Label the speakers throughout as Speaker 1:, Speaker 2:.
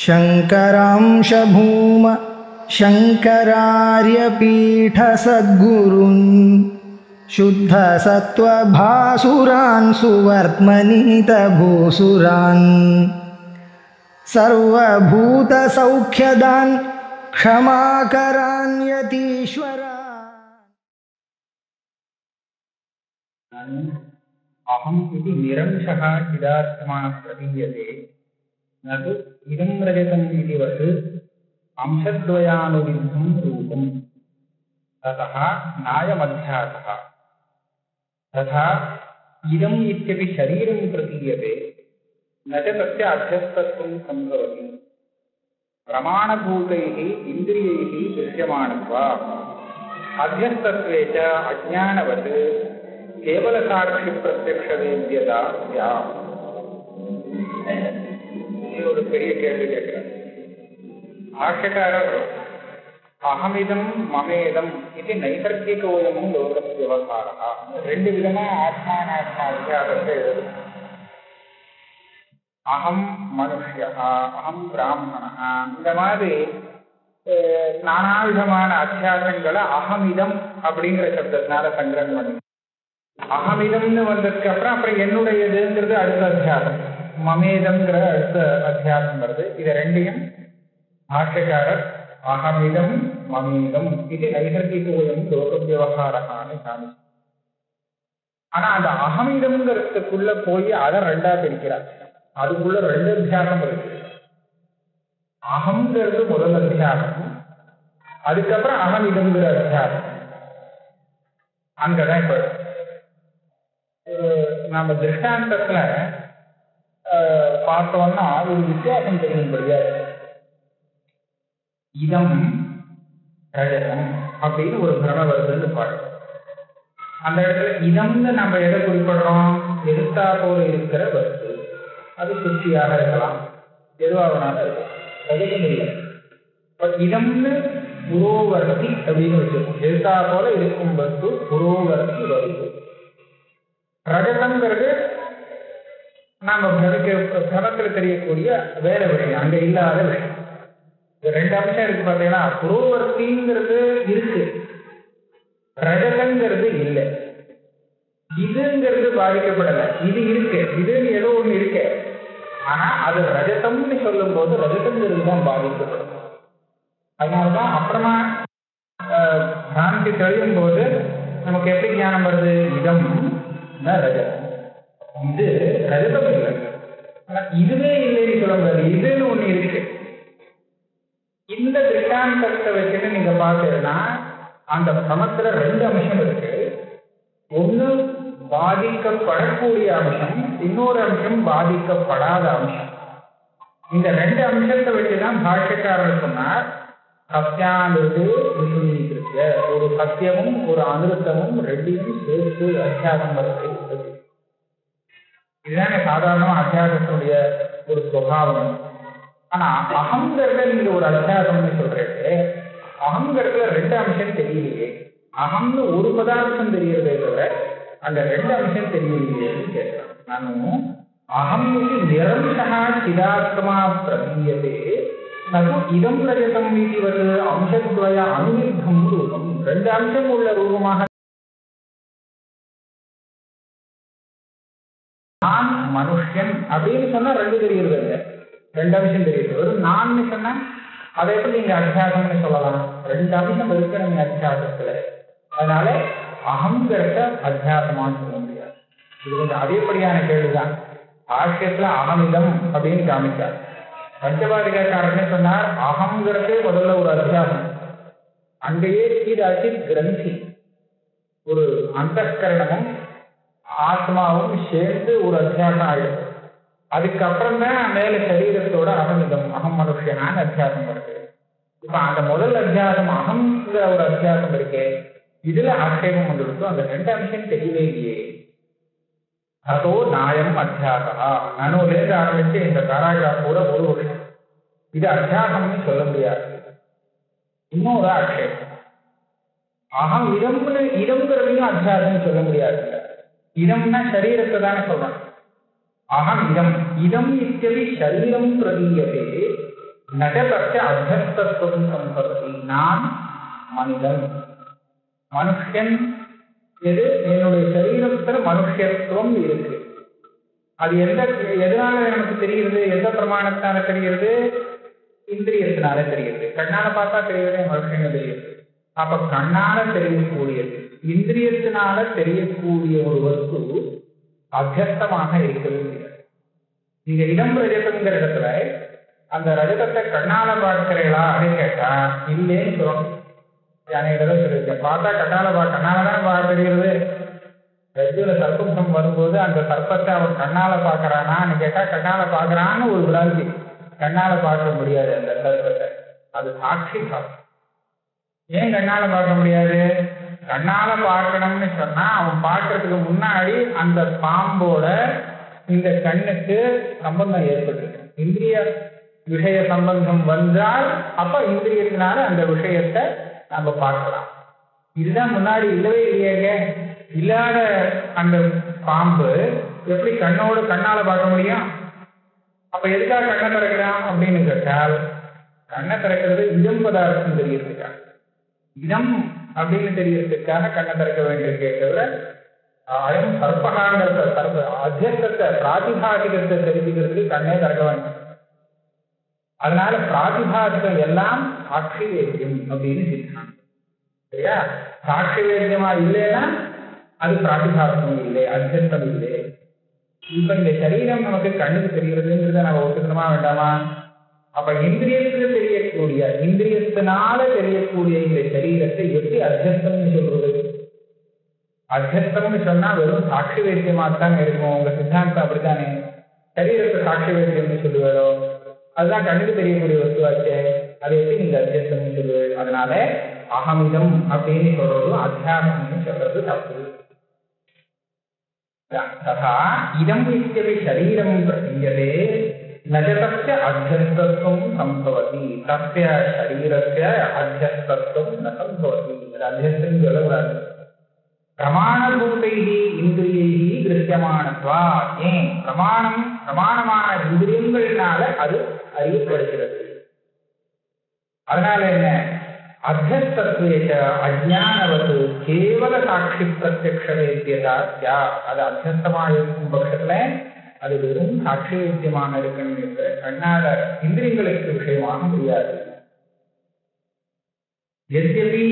Speaker 1: शङ्करांश भूम शङ्करार्यपीठसद्गुरून् शुद्धसत्त्वभासुरान् सुवर्त्मनीतभूसुरान् सर्वभूतसौख्यदान् क्षमाकरान् यतीश्वरान्।
Speaker 2: अहम् इति निरंशः चिदात्मा प्रतीयते न तु इदं रजतम् इति वत् अंशद्वयानुविद्धं रूपम्। ततः नायमध्यासः। तथा इदम् इत्यपि शरीरं प्रतीयते न च तस्य अध्यस्तत्वं सम्भवति। प्रमाणभूतैः इन्द्रियैः दृश्यमानत्वात् अध्यस्तत्वे च अज्ञानवत् केवल साक्षी प्रत्यक्ष वेद्यता स्यात्। ஒரு பெரிய கேள்வி கேட்கிறார் ஆஷகாரர். அகமிதம் மமேதம் இது நைசர்கிகோயம் லோக விவகாரா. ரெண்டு விதமா ஆத்மானாத்மா வித்தியாசத்தை எழுது. அகம் மனுஷ்யா, அகம் பிராமணா, இந்த மாதிரி நானாவிதமான அத்தியாசங்களை அகமிதம் அப்படிங்கிற சப்தத்தினால சங்கிரகம் பண்ணி அகமிதம்னு வந்ததுக்கு அப்புறம் என்னுடையதுங்கிறது அடுத்த அத்தியாசம், மமேதம்ங்கிற அடுத்த அத்தியாசம் வருது. இது ரெண்டையும் ஆஷகாரர் அகமிதம் மமேதம் இது நைசர்கிகோயம் லோக விவகாரகான்னு காமி. ஆனா அந்த அகமிதம்ங்கிறதுக்குள்ள போய் அதை ரெண்டா பிரிக்கிறார். அதுக்குள்ள ரெண்டு அத்தியாசம் இருக்கு. அகம்ங்கிறது முதல் அத்தியாசம், அதுக்கப்புறம் அகமிதம்ங்கிற அத்தியாசம். அங்கதான் இப்ப நம்ம திருஷ்டாந்தத்துல பார்த்தோம்னா ஒரு வித்தியாசம் தெரியும்படியா இதம் ரஜதம் அப்படின்னு ஒரு பிரம வருதுன்னு பாருங்க. அந்த இடத்துல இதம்னு நம்ம எதை குறிப்பிடுறோம்? எதிர்த்தா போல இருக்கிற வஸ்து. அது சுற்றியாக இருக்கலாம், எதுவாகனாலும் இருக்கலாம், ரஜதம் இல்லை. இதம்னு புரோவர்த்தி அப்படின்னு வச்சிருக்கோம். எதிர்த்தா போல இருக்கும் வஸ்து புரோவர்த்தி வருது. ரஜதம்ங்கிறது நாம பிரமத்தில் தெரியக்கூடிய வேற விஷயம், அங்க இல்லாத விஷயம். ரெண்டு அம்சம் இருக்கு பார்த்தீங்கன்னா, புரோவர்த்திங்கிறது இருக்கு, ரஜதங்கிறது இல்லை. இதுங்கிறது பாதிக்கப்படலை, இது இருக்கு, இதுன்னு ஏதோ ஒண்ணு இருக்கு. ஆனா அது ரஜதம்னு சொல்லும் போது ரஜதங்கிறது தான் பாதிக்கப்படும். அதனாலதான் அப்புறமா பிராந்தி தெளியும் போது நமக்கு எப்படி ஞானம் வருது? இதம் ரஜதம், இது ரஜதம் இல்லை. ஆனா இதுவே இல்லைன்னு சொல்ல முடியாது, இதுன்னு ஒண்ணு இருக்கு. இந்த திருஷ்டாந்தத்தை வச்சுன்னு நீங்க பார்த்தீங்கன்னா அந்த பிரமத்துல ரெண்டு அம்சம் இருக்கு. ஒண்ணு பாதிக்கப்படக்கூடிய அம்சம், இன்னொரு அம்சம் பாதிக்கப்படாத அம்சம். இந்த ரெண்டு அம்சத்தை வச்சுதான் பாஷ்யக்காரர் சொன்னார் சத்தியானிருது விசுவீகிருத்திய. ஒரு சத்தியமும் ஒரு அனிருத்தமும் ரெண்டையும் சேர்த்து அத்தியாசம் வருது. இதுதானே சாதாரணமா அத்தியாசத்தினுடைய ஒரு சுபாவம். ஆனா அகங்கிறத நீங்க ஒரு அத்தியாசம்னு சொல்றது, அகங்கிறதுல ரெண்டு அம்சம் தெரியலையே, அகம்னு ஒரு பதார்த்தம் தெரியறதே தவிர அந்த ரெண்டு அம்சம் தெரியலையேன்னு கேட்கிறேன். நானும் அகம்னுக்கு நிரம்சா சிதாத்மா பிரதீயதே நது இதம் ரஜதம் இது அம்சத்வய அனுவித்தம் ரூபம். ரெண்டு அம்சம் உள்ள ரூபமாக நான் மனுஷன் அப்படின்னு சொன்னா ரெண்டு தெரிகிறது இல்லை, ரெண்டு அம்சம் தெரியுது. ஒரு நான் சொன்னா அதை எப்படி நீங்க அத்தியாசம்னு சொல்லலாம்? ரெண்டு அம்சம் இருக்கு நீங்க அத்தியாசத்துல. அதனால அகங்கிறத அத்தியாசமானு சொல்ல முடியாது. இது கொஞ்சம் அதிகப்படியான கேள்விதான். ஆசியத்துல அகமிதம் அப்படின்னு காமிச்சார். பஞ்சபாதிகாரன்னு சொன்னார் அகங்கிறது முதல்ல ஒரு அத்தியாசம், அங்கேயே இது அச்சித் கிரந்தி, ஒரு அந்தஸ்கரணமும் ஆத்மாவும் சேர்ந்து ஒரு அத்தியாசம் ஆயிடுது. அதுக்கப்புறம் தான் மேல சரீரத்தோட அகமிதம் அகம் மனுஷனான அத்தியாசம் வருது. இப்ப அந்த முதல் அத்தியாசம் அகம்ங்கிற ஒரு அத்தியாசம் இருக்கு, இதுல ஆட்சேபம் வந்துருக்கு. அந்த ரெண்டு அம்சம் தெரியவே இல்லையே. அதோ நாயம் அத்தியாசா நனுலேருந்து ஆரம்பிச்சு இந்த காராகிராஃப் கூட ஒரு வருஷம். இது அத்தியாசம்னு சொல்ல முடியாது. இன்னொரு ஆட்சேபம், அகம் இடம்னு இடம்ங்கிறதையும் அத்தியாசம்னு சொல்ல முடியாது. இடம்னா சரீரத்தை தானே சொல்றாங்க. அகம் இதம் இதம் இத்தியபி சரீரம் பிரதீயதே நஜதஸ்ய அத்தியஸ்தத்துவம் சம்பவதி. நான் மனிதன், மனுஷன். எது? என்னுடைய சரீரத்தில் மனுஷத்துவம் இருக்கு. அது எதனால நமக்கு தெரிகிறது? எந்த பிரமாணத்தால தெரிகிறது? இந்திரியத்தினால தெரிகிறது. கண்ணால பார்த்தா தெரியுது, மனுஷன் தெரியுது. அப்ப கண்ணால தெரியக்கூடியது, இந்திரியத்தினால தெரியக்கூடிய ஒரு வஸ்து அத்தியஸ்தமாக இருக்கிறது. நீங்க இடம் ரஜதம்ங்கிற இடத்துல அந்த ரஜதத்தை கண்ணால பார்க்கிறீங்களா அப்படின்னு கேட்டா இல்லேன்னு சொல்லணும். சொல்லியிருக்கேன், பார்த்தா கண்ணாலதான் தெரிகிறது. ரஜுல சர்ப்பம் வரும்போது அந்த சர்ப்பத்தை அவன் கண்ணால பாக்குறானான்னு கேட்டா கண்ணால பாக்குறான்னு ஒரு விளாசி. கண்ணால பார்க்க முடியாது அந்த சர்ப்பத்தை, அது சாட்சி சாப்பிடும். ஏன் கண்ணால பார்க்க முடியாது? கண்ணால பார்க்கணும்னு சொன்னா அவன் பார்க்கறதுக்கு முன்னாடி அந்த பாம்போட இந்த கண்ணுக்கு சம்பந்தம் ஏற்பட்டிருக்கு. இந்திரிய விஷய சம்பந்தம் வந்தால் அப்ப இந்திரியத்தினால அந்த விஷயத்தை நம்ம பார்க்கலாம். இதுதான் முன்னாடி இல்லவே இல்லையாங்க. இல்லாத அந்த பாம்பு எப்படி கண்ணால பார்க்க முடியும்? அப்ப எதுக்காக கண்ணை திறக்கிறான் அப்படின்னு கேட்டால், கண்ணை திறக்கிறது இடம் பதார்த்தம் தெரியறதுக்காக, இடம் அப்படின்னு தெரியறதுக்காக கண்ணை திறக்க வேண்டியிருக்கே தவிர அயம் சர்ப்பகாங்கிற அத்தியஸ்தத்தை பிராதிபாசிகத்தை தெரிஞ்சுக்கிறதுக்கு கண்ணே திறக்க வேண்டும். அதனால பிராதிபாசிகம் எல்லாம் சாட்சி வேத்தியம் அப்படின்னு சொல்றாங்க. சரியா? சாட்சி வேத்தியமா இல்லைன்னா அது பிராதிபாசிகம் இல்லை, அத்தியஸ்தம் இல்லை. இப்ப இந்த சரீரம் நமக்கு கண்ணுக்கு தெரிகிறதுங்கிறத நம்ம ஒத்துக்கணுமா வேண்டாமா? அப்ப இந்திரியத்துக்கு தெரியக்கூடிய, இந்திரியத்தினால தெரியக்கூடிய இந்த சரீரத்தை எப்படி அத்தியஸ்தம்னு சொல்றது? அத்தியஸ்தம்னு சொன்னா வெறும் சாட்சி வேத்தியமாகத்தான் இருக்கும். உங்க சித்தாந்தம் அப்படித்தானே. சரீரத்தை சாட்சி வேத்தியம்னு சொல்லுவாரோ? அதுதான் கண்ணுக்கு தெரியக்கூடிய வஸ்துவாச்சே, அதை எப்படி நீங்க அத்தியஸ்தம்னு சொல்லுவது? அதனால அகமிதம் அப்படின்னு சொல்றதும் அத்தியாசம்னு சொல்றது தப்பு. ததா இதம் இத்யபி சரீரம் பிரதீயதே நஜதஸ்ய அத்தியஸ்தத்துவம் சம்பவதி. தஸ்ய சரீரஸ்ய அத்தியஸ்தத்துவம் ந சம்பவதி. அத்தியஸ்தம் சொல்லக்கூடாது. பிரமாணபூதைஹி இந்திரியைஹி திருஷ்யமானத்வா. ஏன்? பிரமாணமான இந்திரியங்களினால அது அறியப்படுகிறது. அதனால என்ன? அத்தியஸ்தத்வேஷ அஜ்ஞானவது கேவல சாட்சி பிரத்யக்ஷ வேத்தியதா. அது அத்தியஸ்தமாக இருக்கும் பட்சத்துல அது வெறும் சாட்சி வேத்தியமாக இருக்கணும் என்று கண்ணால இந்திரியங்களுக்கு விஷயமாக முடியாது. எத்யபி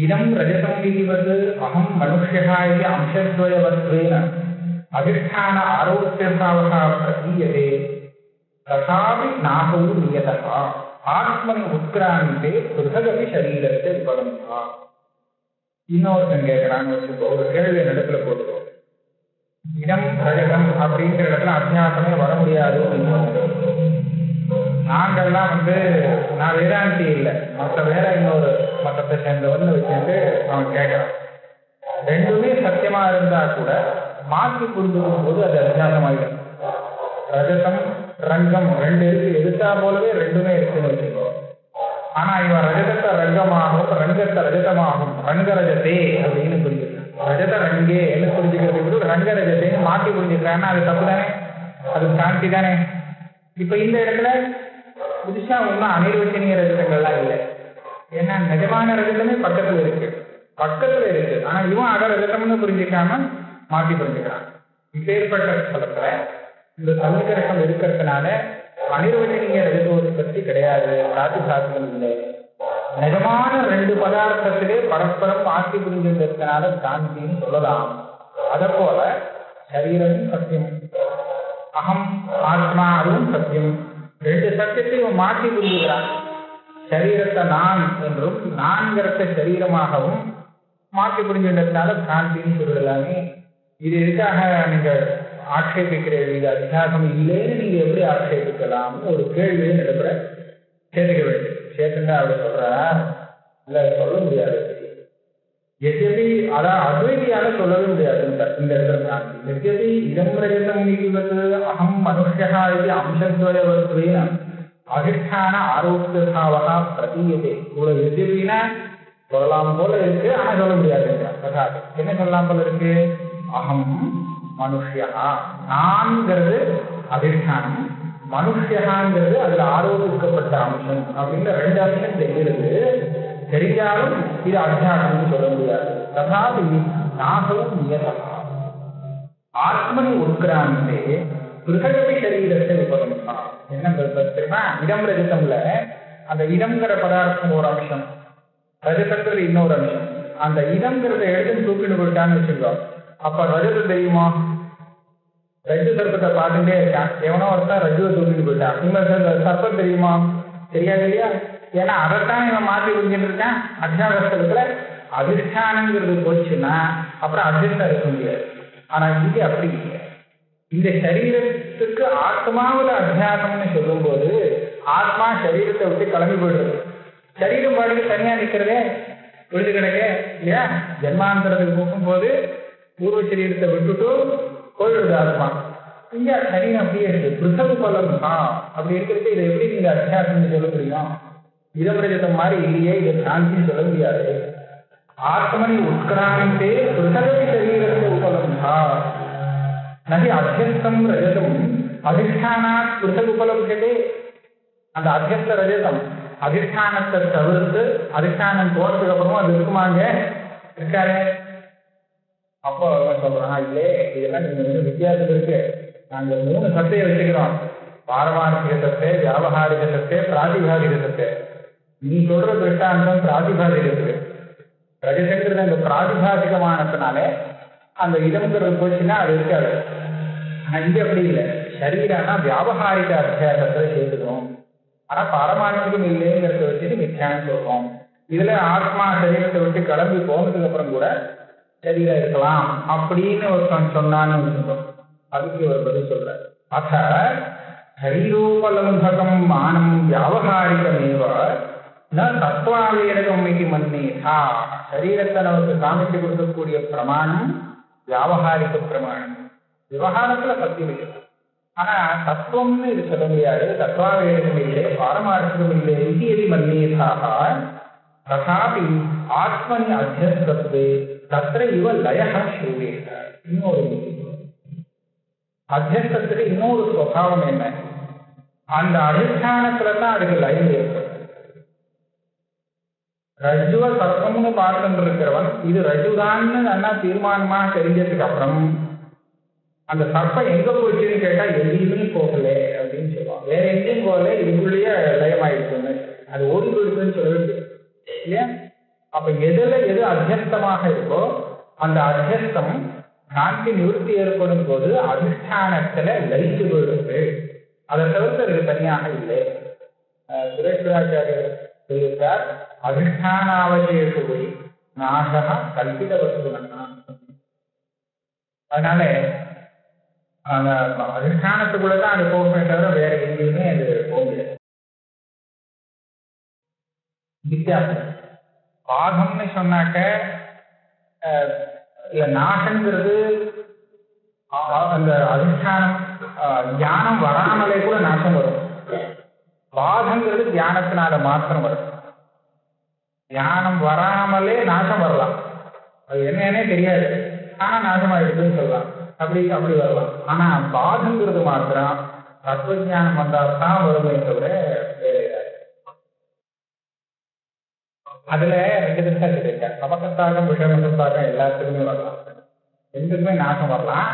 Speaker 2: இதம் ரஜதம் விதிவது அகம் மனுஷ்யா இது அம்சத்வயவத்வேன அதிஷ்டான ஆரோக்கியபாவகா பிரதீயதே ததாபி நாகௌ நியதா ஆத்மனி உத்கிராந்தே பிருககவி சரீரத்தை விபலந்தா. இன்னொருத்தன் கேட்கிறான்னு வச்சுக்கோ, ஒரு கேள்வி இடத்துல போட்டுக்கோ. இடம் ரஜதம் அப்படிங்கிற இடத்துல அத்தியாசமே வர முடியாது. நாங்கள்லாம் நான் வேதாந்தி இல்லை, மற்ற வேற இன்னொரு மதத்தை சேர்ந்தவன்னு வச்சுட்டு அவன் கேட்கறான். ரெண்டுமே சத்தியமா இருந்தா கூட மாற்றி புரிந்து போது அது அத்தியாசமாயிடும். ரஜதம் ரங்கம் ரெண்டு இருக்கு, எதிர்த்தா போலவே ரெண்டுமே இருக்குன்னு வச்சுக்கோ. ஆனா இவன் ரஜதத்தை ரங்கமாகும், ரங்கத்தை ரஜதமாகும், ரங்கரஜதே அப்படின்னு புரிஞ்சுக்கிறான். ரஜத ரங்கே என்ன புரிஞ்சுக்கிறதுக்கு ரங்கரஜதேன்னு மாற்றி புரிஞ்சுக்கிறான்னா அது தப்பு தானே, அது சாந்தி தானே. இப்ப இந்த இடத்துல புதுசா ஒன்றும் அனிர்வச்சனீய ரஜதங்கள்லாம் இல்லை. ஏன்னா நிஜமான ரஜதமே பக்கத்துல இருக்கு. ஆனா இவன் அக ரஜதம்னு புரிஞ்சுக்காம மாற்றி புரிஞ்சுக்கிறான். இப்பேற்பட்ட ஸ்தலத்துல இந்த சமீகரகம் இருக்கிறதுனால அனிர்வச்சனீய ரஜதோற்பத்தி கிடையாது, பிராதிபாசிகம் இல்லை. நிஜமான ரெண்டு பதார்த்தத்திலே பரஸ்பரம் மாற்றி புரிஞ்சிருந்ததுனால சாந்தின்னு சொல்லலாம். அத போல சரீரமும் சத்தியம், அகம் ஆத்மா அதுவும் சத்தியம். ரெண்டு சத்தியத்தையும் மாற்றி புரிஞ்சுக்கிறான். சரீரத்தை நான் என்றும் நான்கிறத சரீரமாகவும் மாற்றி புரிஞ்சிருந்ததுனால சாந்தின்னு சொல்லலாமே. இது எதுக்காக நீங்க ஆட்சேபிக்கிறீர்கள்? இது அத்தியாசம் இல்லைன்னு நீங்க எப்படி ஆட்சேபிக்கலாம்னு ஒரு கேள்வியை நடப்புற கேட்க வேண்டும். சேத்தங்க அப்படி சொல்றா இல்ல, சொல்ல முடியாது. எஸ்யபி அதான் அத்வைதியாக சொல்லவே முடியாது இந்த இடத்துல சாந்தி. எஸ்யபி இதம் ரஜதம் விதிவது அகம் மனுஷ்யா இது அம்சத்வயவத்வேன அதிஷ்டான ஆரோக்கியபாவகா பிரதீயதே. இவ்வளவு எஸ்யபின்னா சொல்லலாம் போல இருக்கு, ஆனா சொல்ல முடியாது. என்ன சொல்லலாம் போல இருக்கு? அகம் மனுஷ்யா, நான்கிறது அதிஷ்டானம், மனுஷகாங்கிறது அதுல ஆரோபிக்கப்பட்ட அம்சம் அப்படின்ற 2 அம்சம் தெரிகிறது. தெரிஞ்சாலும் இது அத்தியாசம்னு சொல்ல முடியாது. ததாபி நாசவும் நியதா ஆத்மனி உட்கிராந்தே பிருகவி சரீரத்தை உபகமிப்பா. என்ன தெரியுமா, இடம் ரஜிதம்ல அந்த இடம்ங்கிற பதார்த்தம் ஒரு அம்சம், ரஜதங்கிறது இன்னொரு அம்சம். அந்த இடம்ங்கிறத எடுத்து தூக்கிட்டு போயிட்டான்னு வச்சுக்கோம், அப்ப ரஜதம் தெரியுமா? ரஜு சர்ப்பத்தை பார்த்துட்டே இருக்கான், எவனோ ஒருத்தன் ரஜுவை தூக்கிட்டு போயிட்டான், இன்னொரு சர்ப்பம் தெரியுமா? தெரியாது இல்லையா? ஏன்னா அதைத்தான் இவன் மாற்றி புரிஞ்சுட்டு இருக்கான். அத்தியாவஸ்தத்துல அதிஷ்டானங்கிறது போச்சுன்னா அப்புறம் அதிர்ஷ்டம் இருக்க முடியாது. ஆனா இது அப்படி இல்லை. இந்த சரீரத்துக்கு ஆத்மாவில் அத்தியாசம்னு சொல்லும் போது ஆத்மா சரீரத்தை விட்டு கிளம்பி போயிடுறது. சரீரம் பாடுக்கு தனியா நிற்கிறதே விழுது கிடக்க இல்லையா? ஜென்மாந்தரத்துக்கு போகும்போது பூர்வ சரீரத்தை விட்டுட்டு போயிடுது ஆத்மா. இங்க சரீரம் அப்படியே இருக்கு, பிருசவ பலம் அப்படி இருக்கிறது. இதை எப்படி நீங்க அத்தியாசம்னு சொல்ல முடியும்? இடபிரஜதம் மாதிரி இல்லையே, இதை சாந்தின்னு சொல்ல முடியாது. ஆத்மனி உட்கிராந்தே பிருசவ சரீரத்தை உபலம்ஹா நகி அத்தியஸ்தம் ரஜதம் அதிஷ்டானாத் பிருசவ உபலம்ஹதே. அந்த அத்தியஸ்த ரஜதம் அதிஷ்டானத்தை தவிர்த்து அதிஷ்டானம் போறதுக்கு அப்புறமும் அது இருக்குமாங்க? இருக்காரு. அப்போ சொல்றான், இல்லே இதெல்லாம் நீங்க வித்தியாசம் இருக்கு. நாங்க 3 சத்தையை வச்சுக்கிறோம், பாரமார்த்திக சத்தை, வியாபகாரிக சத்தை, பிராதிபாதிக சத்தை. நீ சொல்ற திருஷ்டாந்தம் பிராதிபாதிகத்துக்கு. ரஜசங்கிறது அந்த பிராதிபாதிகமானதுனால அந்த இடம்ங்கிறது போச்சுன்னா அது இருக்காது. ஆனா இது அப்படி இல்லை. சரீரம்னா வியாபகாரிக அத்தியாசத்தை சேர்த்துக்கணும், ஆனா பாரமார்த்திகம் இல்லைங்கிறத வச்சுட்டு மித்யான்னு சொல்றோம். இதுல ஆத்மா சரீரத்தை விட்டு கிளம்பி போனதுக்கு அப்புறம் கூட சரீரம் இருக்கலாம் அப்படின்னு ஒருத்தன் சொன்னான்னு வச்சுக்கோம். அதுக்கு ஒரு பதில் சொல்ற, அத சரீரோபலம்பகம் மானம் வியாபகாரிகமேவ ந தத்துவாவேரகம் இது மன்னேதா. சரீரத்தை நமக்கு காமிச்சு கொடுக்கக்கூடிய பிரமாணம் வியாபகாரிக பிரமாணம். விவகாரத்துல சத்தியம் இல்லை, ஆனா தத்துவம்னு இது சொல்ல முடியாது. தத்துவாவேரகம் இல்லை, பாரமார்த்திகம் இல்லை. இது எது மன்னேதாக ததாபி ஆத்மனி அத்தியஸ்தத்வே தத்ர இவ லயஹ ஸ்ரூயேத. இன்னொரு அத்தியஸ்தத்துக்கு இன்னொரு சுவாவம் என்ன? அந்த அதிஷ்டானத்துல தான் அதுக்கு லயம் ஏற்படும். ரஜுவ சர்ப்பம்னு பார்த்துட்டு இருக்கிறவன் இது ரஜுதான்னு நல்லா தீர்மானமா தெரிஞ்சதுக்கு அப்புறம் அந்த சர்ப்பம் எங்க போச்சுன்னு கேட்டா எங்கேயுமே போகல அப்படின்னு சொல்லுவான். வேற எங்கேயும் போகல, இதுக்குள்ளேயே லயமாயிடுச்சுன்னு. அது ஓடி போயிடுச்சுன்னு சொல்லிட்டு இல்லையா? அப்ப எதுல எது அத்தியஸ்தமாக இருக்கோ அந்த அத்தியஸ்தம் காந்தி நிவர்த்தி ஏற்படும் போது அதிஷ்டானத்துல லயித்து போயிடுது. அதை தவிர்த்து அதுக்கு தனியாக இல்லை. சுரேஸ்வராச்சாரியர் சொல்லியிருக்கார், அதிஷ்டானாவசேஷு போய் நாசக கல்பித வஸ்துனா. அதனால அந்த அதிஷ்டானத்துக்குள்ளதான் அது போகமே தவிர வேற எங்கேயுமே அது போக முடியாது. வித்தியாசம் பாகம்னு சொன்னாக்க நாசங்கிறது அந்த அதிஷ்டானம் ஞானம் வராமலே கூட நாசம் வரும். பாகங்கிறது தியானத்தினால மாத்திரம் வரும். ஞானம் வராமலே நாசம் வரலாம், அது என்னன்னே தெரியாது, ஆனா நாசம் ஆயிடுதுன்னு சொல்லலாம். அப்படி வரலாம். ஆனா பாகங்கிறது மாத்திரம் தத்துவஞானம் வந்தால்தான் வருமே தவிர வேற. அதுல 2 திட்டம் இருக்கு. சமசத்தாகம் விஷமசத்தாகம் எல்லாத்துக்குமே வரலாம், ரெண்டுக்குமே நாசம் வரலாம்.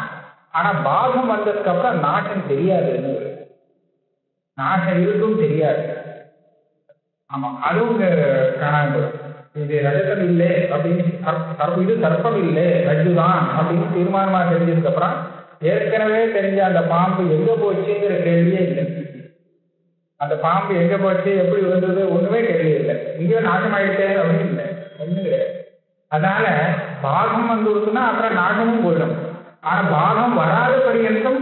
Speaker 2: ஆனா பாகம் வந்ததுக்கு அப்புறம் நாசம் தெரியாதுன்னு, நாசம் இருக்கும் தெரியாது. ஆமா, அதுவும் காணாம போடும். இது ரஜதம் இல்லை அப்படின்னு, இது சர்ப்பம் இல்லை ரஜுதான் அப்படின்னு தீர்மானமா தெரிஞ்சதுக்கு அப்புறம் ஏற்கனவே தெரிஞ்ச அந்த பாம்பு எங்க போச்சுங்கிற கேள்வியே இல்லை. அந்த பாம்பு எங்க போச்சு, எப்படி வந்தது, ஒண்ணுமே கேள்வி இல்லை. இங்கேயும் நாசமாயிட்டே அப்படின்னு இல்லை, ஒண்ணும் கிடையாது. அதனால பாகம் வந்துருக்குன்னா அப்புறம் நாசமும் போயிடும். ஆனா பாகம் வராத பரியந்தம்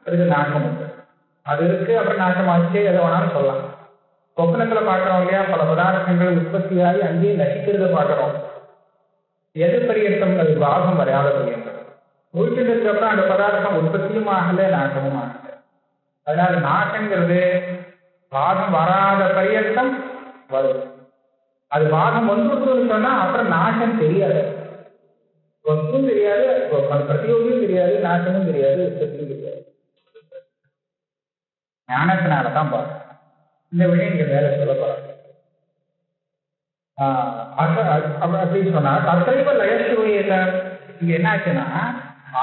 Speaker 2: அதுக்கு நாசம் உண்டு. அது இருக்கு, அப்புறம் நாசமாச்சு, எதை வேணாலும் சொல்லலாம். சொப்னத்துல பாக்குறோம் இல்லையா, பல பதார்த்தங்கள் உற்பத்தியாகி அங்கேயே நசிக்கிறத பாக்குறோம். எது பரியந்தம்? அது பாகம் வராத பரியந்தம். முடிச்சதுக்கு அப்புறம் அந்த பதார்த்தம் உற்பத்தியும் ஆகல, நாசமும் ஆகல. அதனால நாசங்கிறது பாகம் வராத பரியந்தம் வரும். அது பாகம் வந்துருக்குன்னு சொன்னா அப்புறம் நாசம் தெரியாது, வஸ்துவும் தெரியாது, பிரதியோகியும் தெரியாது, நாசமும் தெரியாது, உற்பத்தியும் தெரியாது. ஞானத்தினாலதான் பார்க்கணும். இந்த விஷயம் இங்க மேல சொல்லப்படாது. அப்படின்னு சொன்னா தத்தைவ லயசுவையில இங்க என்னாச்சுன்னா,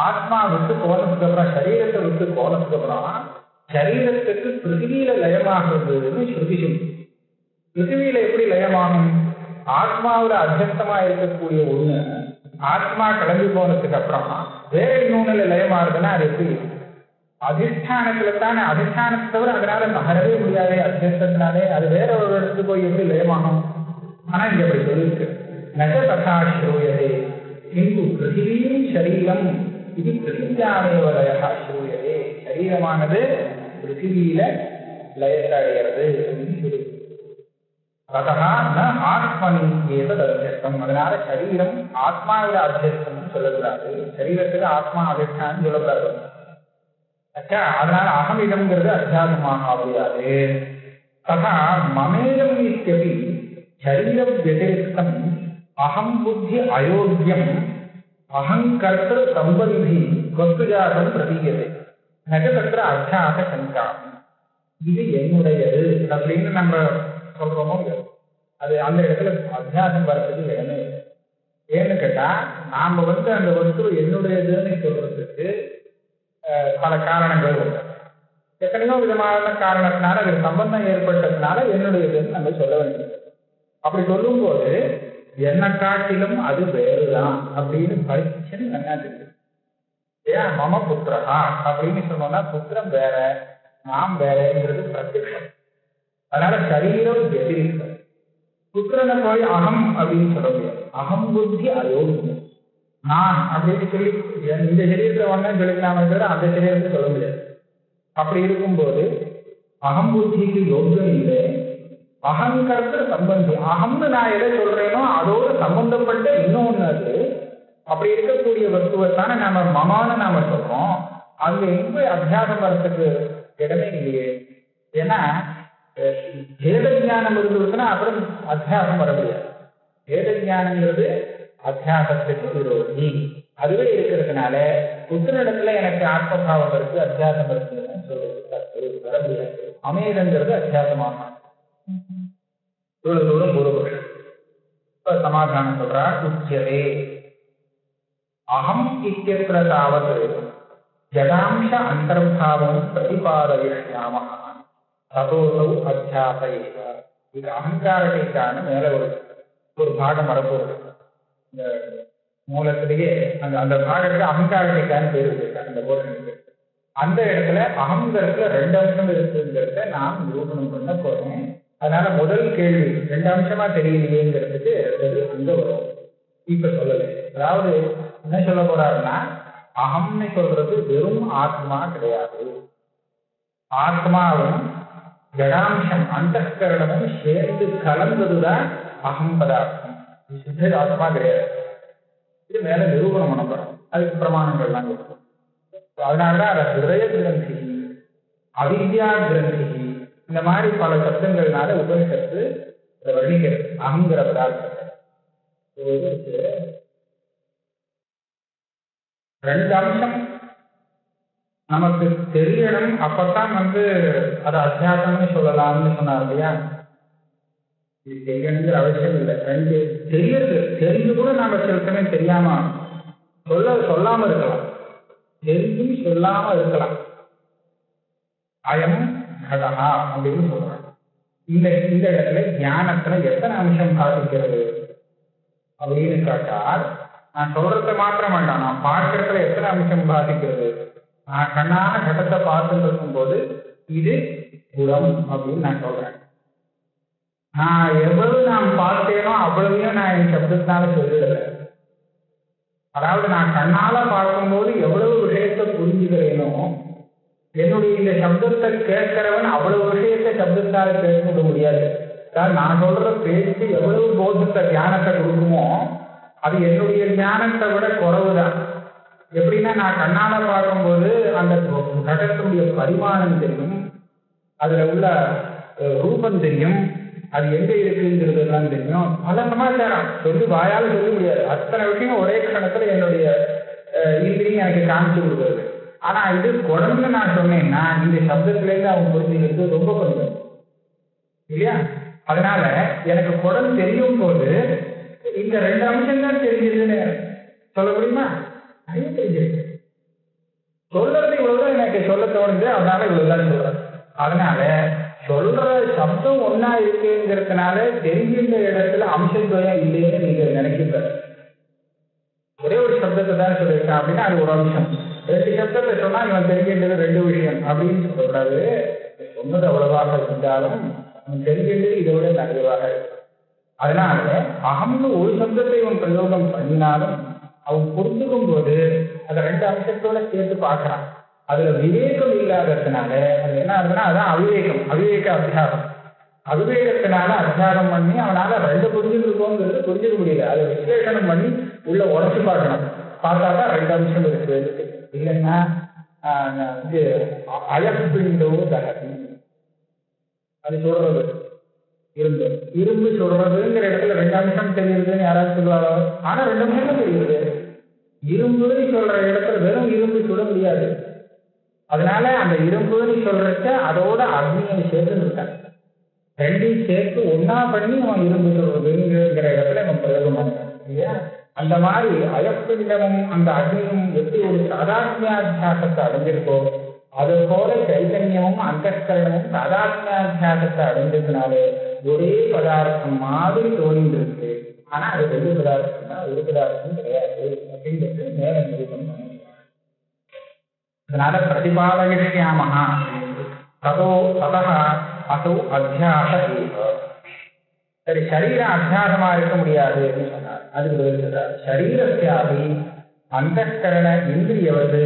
Speaker 2: ஆத்மா விட்டு போனதுக்கு அப்புறம், சரீரத்தை விட்டு போனதுக்கு அப்புறம் சரீரத்துக்கு பிருத்திவியில லயமாகுறதுன்னு ஸ்ருதி சொல்லி. பிருத்திவியில எப்படி லயமாகும்? ஆத்மாவில அத்தியஸ்தமா இருக்கக்கூடிய ஒண்ணு ஆத்மா கிளம்பி போனதுக்கு அப்புறம் வேற இன்னொன்னு லயமாகுதுன்னா அது எப்படி? அதிஷ்டானத்துல தானே, அதிஷ்டானத்தை தவிர அதனால நகரவே முடியாது. அத்தியஸ்தத்தினாலே அது வேற ஒரு இடத்துக்கு போய் எப்படி லயமாகும்? ஆனா இங்க அப்படி சொல்லியிருக்கு, நக ததா ஸ்ரூயதே கிந்து பிருத்திவீம் சரீரம் இது பிருத்திவியாமேவ லயஹ ஸ்ரூயதே. சரீரமானது பிருத்திவியில லயத்தை அடைகிறது அப்படின்னு சொல்லி. ஆத்மனி ஏதது அத்தியஸ்தம். அதனால சரீரம் ஆத்மாவில அத்தியஸ்தம் சொல்லக்கூடாது, சரீரத்துல ஆத்மா அதிஷ்டான்னு சொல்லக்கூடாது. அதனால அகமிதம்ங்கிறது அத்தியாசமாக முடியாது. ததா மமேதம் இத்யபி சரீரம் வதிரிக்தம் அகம் புத்தி அயோக்கியம் அகங்கர்த்தர் சம்பந்தி வஸ்துஜாதம் பிரதீயதே நகதத்திர அத்தியாச சங்கா. இது என்னுடையது அப்படின்னு நம்ம சொல்றோமோ, அது அந்த இடத்துல அத்தியாசம் வர்றதுக்கு இடமே இல்லை. ஏன்னு கேட்டா, நாம அந்த வஸ்து என்னுடையதுன்னு சொல்றதுக்கு பல காரணங்கள் உண்டு. எத்தனையோ விதமான காரணத்தினால அதுக்கு சம்பந்தம் ஏற்பட்டதுனால என்னுடையதுன்னு நம்ம சொல்ல வேண்டியது. அப்படி சொல்லும் போது என்னை காட்டிலும் அது வேறுதான் அப்படின்னு பரிச்சனை என்ன தெரியுது. ஏன் மம புத்திரா அப்படின்னு சொன்னோம்னா புத்திரம் வேற நாம் வேறங்கிறது பிரத்யட்சம். அதனால சரீரம் வெதிரிக்கிறது. புத்திரனை போய் அகம் அப்படின்னு சொல்ல முடியாது. அகம் புத்தி அயோக்கியம் நான் அப்படின்னு சொல்லி இந்த சரீரத்தை ஒன்னு சொல்லிக்கலாமே தவிர அந்த சரீரத்தை சொல்ல முடியாது. அப்படி இருக்கும்போது அகம் புத்திக்கு யோக்கியம் இல்லை. அகங்கரத்துல சம்பந்தி, அகம்னு நான் எதை சொல்றேனோ அதோடு சம்பந்தப்பட்ட இன்னொன்னு அது. அப்படி இருக்கக்கூடிய வஸ்துவைத்தானே நாம மமான்னு நாம சொல்றோம். அங்க எங்க அத்தியாசம் வர்றதுக்கு இடமே இல்லையே. ஏன்னா வேத ஜானம் இருந்ததுன்னா அப்புறம் அத்தியாசம் வர முடியாது. வேத ஜானங்கிறது அத்தியாசத்துக்கு விரோதி. அதுவே இருக்கிறதுனால புத்திரிடத்துல எனக்கு ஆத்மபாவம் இருக்கு, அத்தியாசம் இருக்குன்னு சொல்றது வர முடியாது. அமேதங்கிறது அத்தியாசமாக இவ்வளவு தூரம் பூர்வபக்ஷம். இப்ப சமாதானம் சொல்றா, உச்சியதே அகம் இத்தியத்திர தாவத் ஜடாம்ச அந்தர்பாவம் பிரதிபாதயிஷ்யாம ததோசௌ அத்தியாசயேவ. இது அகங்காரத்தைக்கான மேல ஒரு பாகம் வரப்போகுது. இந்த மூலத்திலேயே அந்த பாகத்துக்கு அகங்காரத்தைக்கான பேர் வச்சிருக்காங்க அந்த போர்ஷனுக்கு. அந்த இடத்துல அகங்காரத்துல 2 அம்சம் இருக்குங்கிறத நான் நிரூபணம் பண்ண போறேன். அதனால முதல் கேள்வி 2 அம்சமா தெரியலையேங்கிறதுக்கு அங்க வரும். இப்ப சொல்லலை. அதாவது என்ன சொல்ல போறாருன்னா, அகம்னு சொல்றது வெறும் ஆத்மா கிடையாது. ஆத்மாவும் ஜடாம்சம் அந்தகரணமும் சேர்ந்து கலந்ததுதான் அகம் பதார்த்தம். சுத்த ஆத்மா கிடையாது. இது மேல நிரூபணம் பண்ணப்படும். அதுக்கு பிரமாணங்கள்லாம் இருக்கும். அதனாலதான் அதை ஹிருதய கிரந்தி, அவித்யா கிரந்தி, இந்த மாதிரி பல சப்தங்கள்னால உபனிஷத்து வர்ணிக்கிறது அகங்கிற பதார்த்தத்தை. 2 அம்சம் நமக்கு தெரியணும். அப்பதான் அது அத்தியாசம்னு சொல்லலாம்னு சொன்னார் இல்லையா. இது தெரியணுங்கிற அவசியம் இல்லை. 2 தெரியுது. தெரிஞ்சு கூட நாம சில சமயம் தெரியாம சொல்லாம இருக்கலாம். தெரிஞ்சும் சொல்லாம இருக்கலாம். அயம் கடகா அப்படின்னு சொல்றாங்க. இந்த இடத்துல ஞானத்துல எத்தனை அம்சம் காட்டிக்கிறது அப்படின்னு கேட்டால், நான் சொல்றத மாத்திரம் வேண்டாம், நான் பார்க்கறதுல எத்தனை அம்சம் பாதிக்கிறது. நான் கண்ணான கடத்தை பார்த்துட்டு இருக்கும் போது இது குணம் அப்படின்னு நான் சொல்றேன். நான் எவ்வளவு நான் பார்த்தேனோ அவ்வளவையும் நான் என் சப்தத்தினால சொல்லிடல. அதாவது நான் கண்ணால பார்க்கும்போது எவ்வளவு விஷயத்தை புரிஞ்சுக்கிறேனோ, என்னுடைய இந்த சப்தத்தை கேட்கிறவன் அவ்வளவு விஷயத்தை சப்தத்தால கேட்க விட முடியாது. நான் சொல்ற பேச்சு எவ்வளவு போதத்தை தியானத்தை கொடுக்குமோ அது என்னுடைய ஞானத்தை விட குறைவுதான். எப்படின்னா, நான் கண்ணால பார்க்கும்போது அந்த கடத்தினுடைய பரிமாணம் தெரியும், அதுல உள்ள ரூபம் தெரியும், அது எங்க இருக்குங்கிறது எல்லாம் தெரியும். பல சமாச்சாரம் சொல்லி வாயால் சொல்ல முடியாது. அத்தனை விஷயம் ஒரே கணத்துல என்னுடைய இந்திரியம் எனக்கு காமிச்சு கொடுக்குறது. ஆனா இது குடம்னு நான் சொன்னேன்னா இந்த சப்தத்துல இருந்து அவங்க புரிஞ்சுக்கிறது ரொம்ப கொஞ்சம் இல்லையா. அதனால எனக்கு குடம் தெரியும் போது இந்த 2 அம்சம் தான் தெரிஞ்சதுன்னு சொல்ல முடியுமா? நிறைய தெரிஞ்சிருக்கு. சொல்றது இவ்வளவுதான் எனக்கு சொல்ல தோணுது, அதனால இவ்வளவுதான் சொல்றேன். அதனால சொல்ற சப்தம் ஒன்னா இருக்குங்கிறதுனால தெரிஞ்சின்ற இடத்துல அம்சத்துவம் இல்லைன்னு நீங்க நினைக்கிற. ஒரே ஒரு சப்தத்தை தான் சொல்லியிருக்கான் அப்படின்னா அது ஒரு அம்சம். 2 சப்தத்தை சொன்னா இவன் தெரிஞ்சின்றது 2 விஷயம் அப்படின்னு சொல்லக்கூடாது. சொன்னது அவ்வளவாக இருந்தாலும் அவன் தெரிஞ்சின்றது இதை விட நிறைவாக இருக்கு. அதனால அகம்னு ஒரு சப்தத்தை இவன் பிரயோகம் பண்ணினாலும் அவன் புரிஞ்சுக்கும் போது அதை 2 அம்சத்தோட சேர்த்து பார்க்கறான். அதுல விவேகம் இல்லாததுனால அது என்ன ஆகுதுன்னா அதான் அவிவேகம், அவிவேக அத்தியாகம். அவிவேகத்தினால அத்தியாகம் பண்ணி அவனால 2 புரிஞ்சுருக்கோங்கிறது புரிஞ்சுக்க முடியல. அதை விசேஷனம் பண்ணி உள்ள உடச்சு பார்க்கணும். பார்த்தாதான் 2 அம்சம் இருக்கு. இல்லைன்னா இது அயப்பிண்டோ தகதி அது சொல்றது இரும்பு. இரும்பு சொல்றதுங்கிற இடத்துல 2 அம்சம் தெரியுதுன்னு யாராவது சொல்லுவாரோ? ஆனா 2 அம்சம் தெரியுது. இரும்புன்னு சொல்ற இடத்துல வெறும் இரும்பு சொல்ல முடியாது. அதனால அந்த இரும்புன்னு சொல்றத அதோட அக்னியை சேர்த்து இருக்காங்க. 2ஐயும் சேர்த்து ஒன்னா பண்ணி அவன் இரும்பு சொல்றதுங்கிற இடத்துல நம்ம பிரயோகம் பண்ணுறோம் இல்லையா. அந்த மாதிரி அயப்பிண்டமும் அந்த அக்னியும் எப்படி ஒரு சாதாத்மியாத்தியாசத்தை அடைஞ்சிருக்கோ அது போல சைத்தன்யமும் அந்தஸ்கரணமும் சாதாத்மியாத்தியாசத்தை அடைஞ்சதுனாலே ஒரே பதார்த்தம் மாதிரி தோணிட்டு இருக்கு. ஆனா அது 2 பதார்த்தம் தான், ஒரு பதார்த்தம் கிடையாது அப்படிங்கிறது மேல நிரூபணம் பண்ண. அதனால பிரதிபாதயிஷ்யாமஹா ததோ ததஹ அசௌ அத்தியாச ஏவ. சரி, சரீரம் அத்தியாசமா இருக்க முடியாது அப்படின்னு சொன்னார். அதுக்கு பதில் சொல்றார், சரீரஸ்யாபி அந்தஸ்கரண இந்திரியவது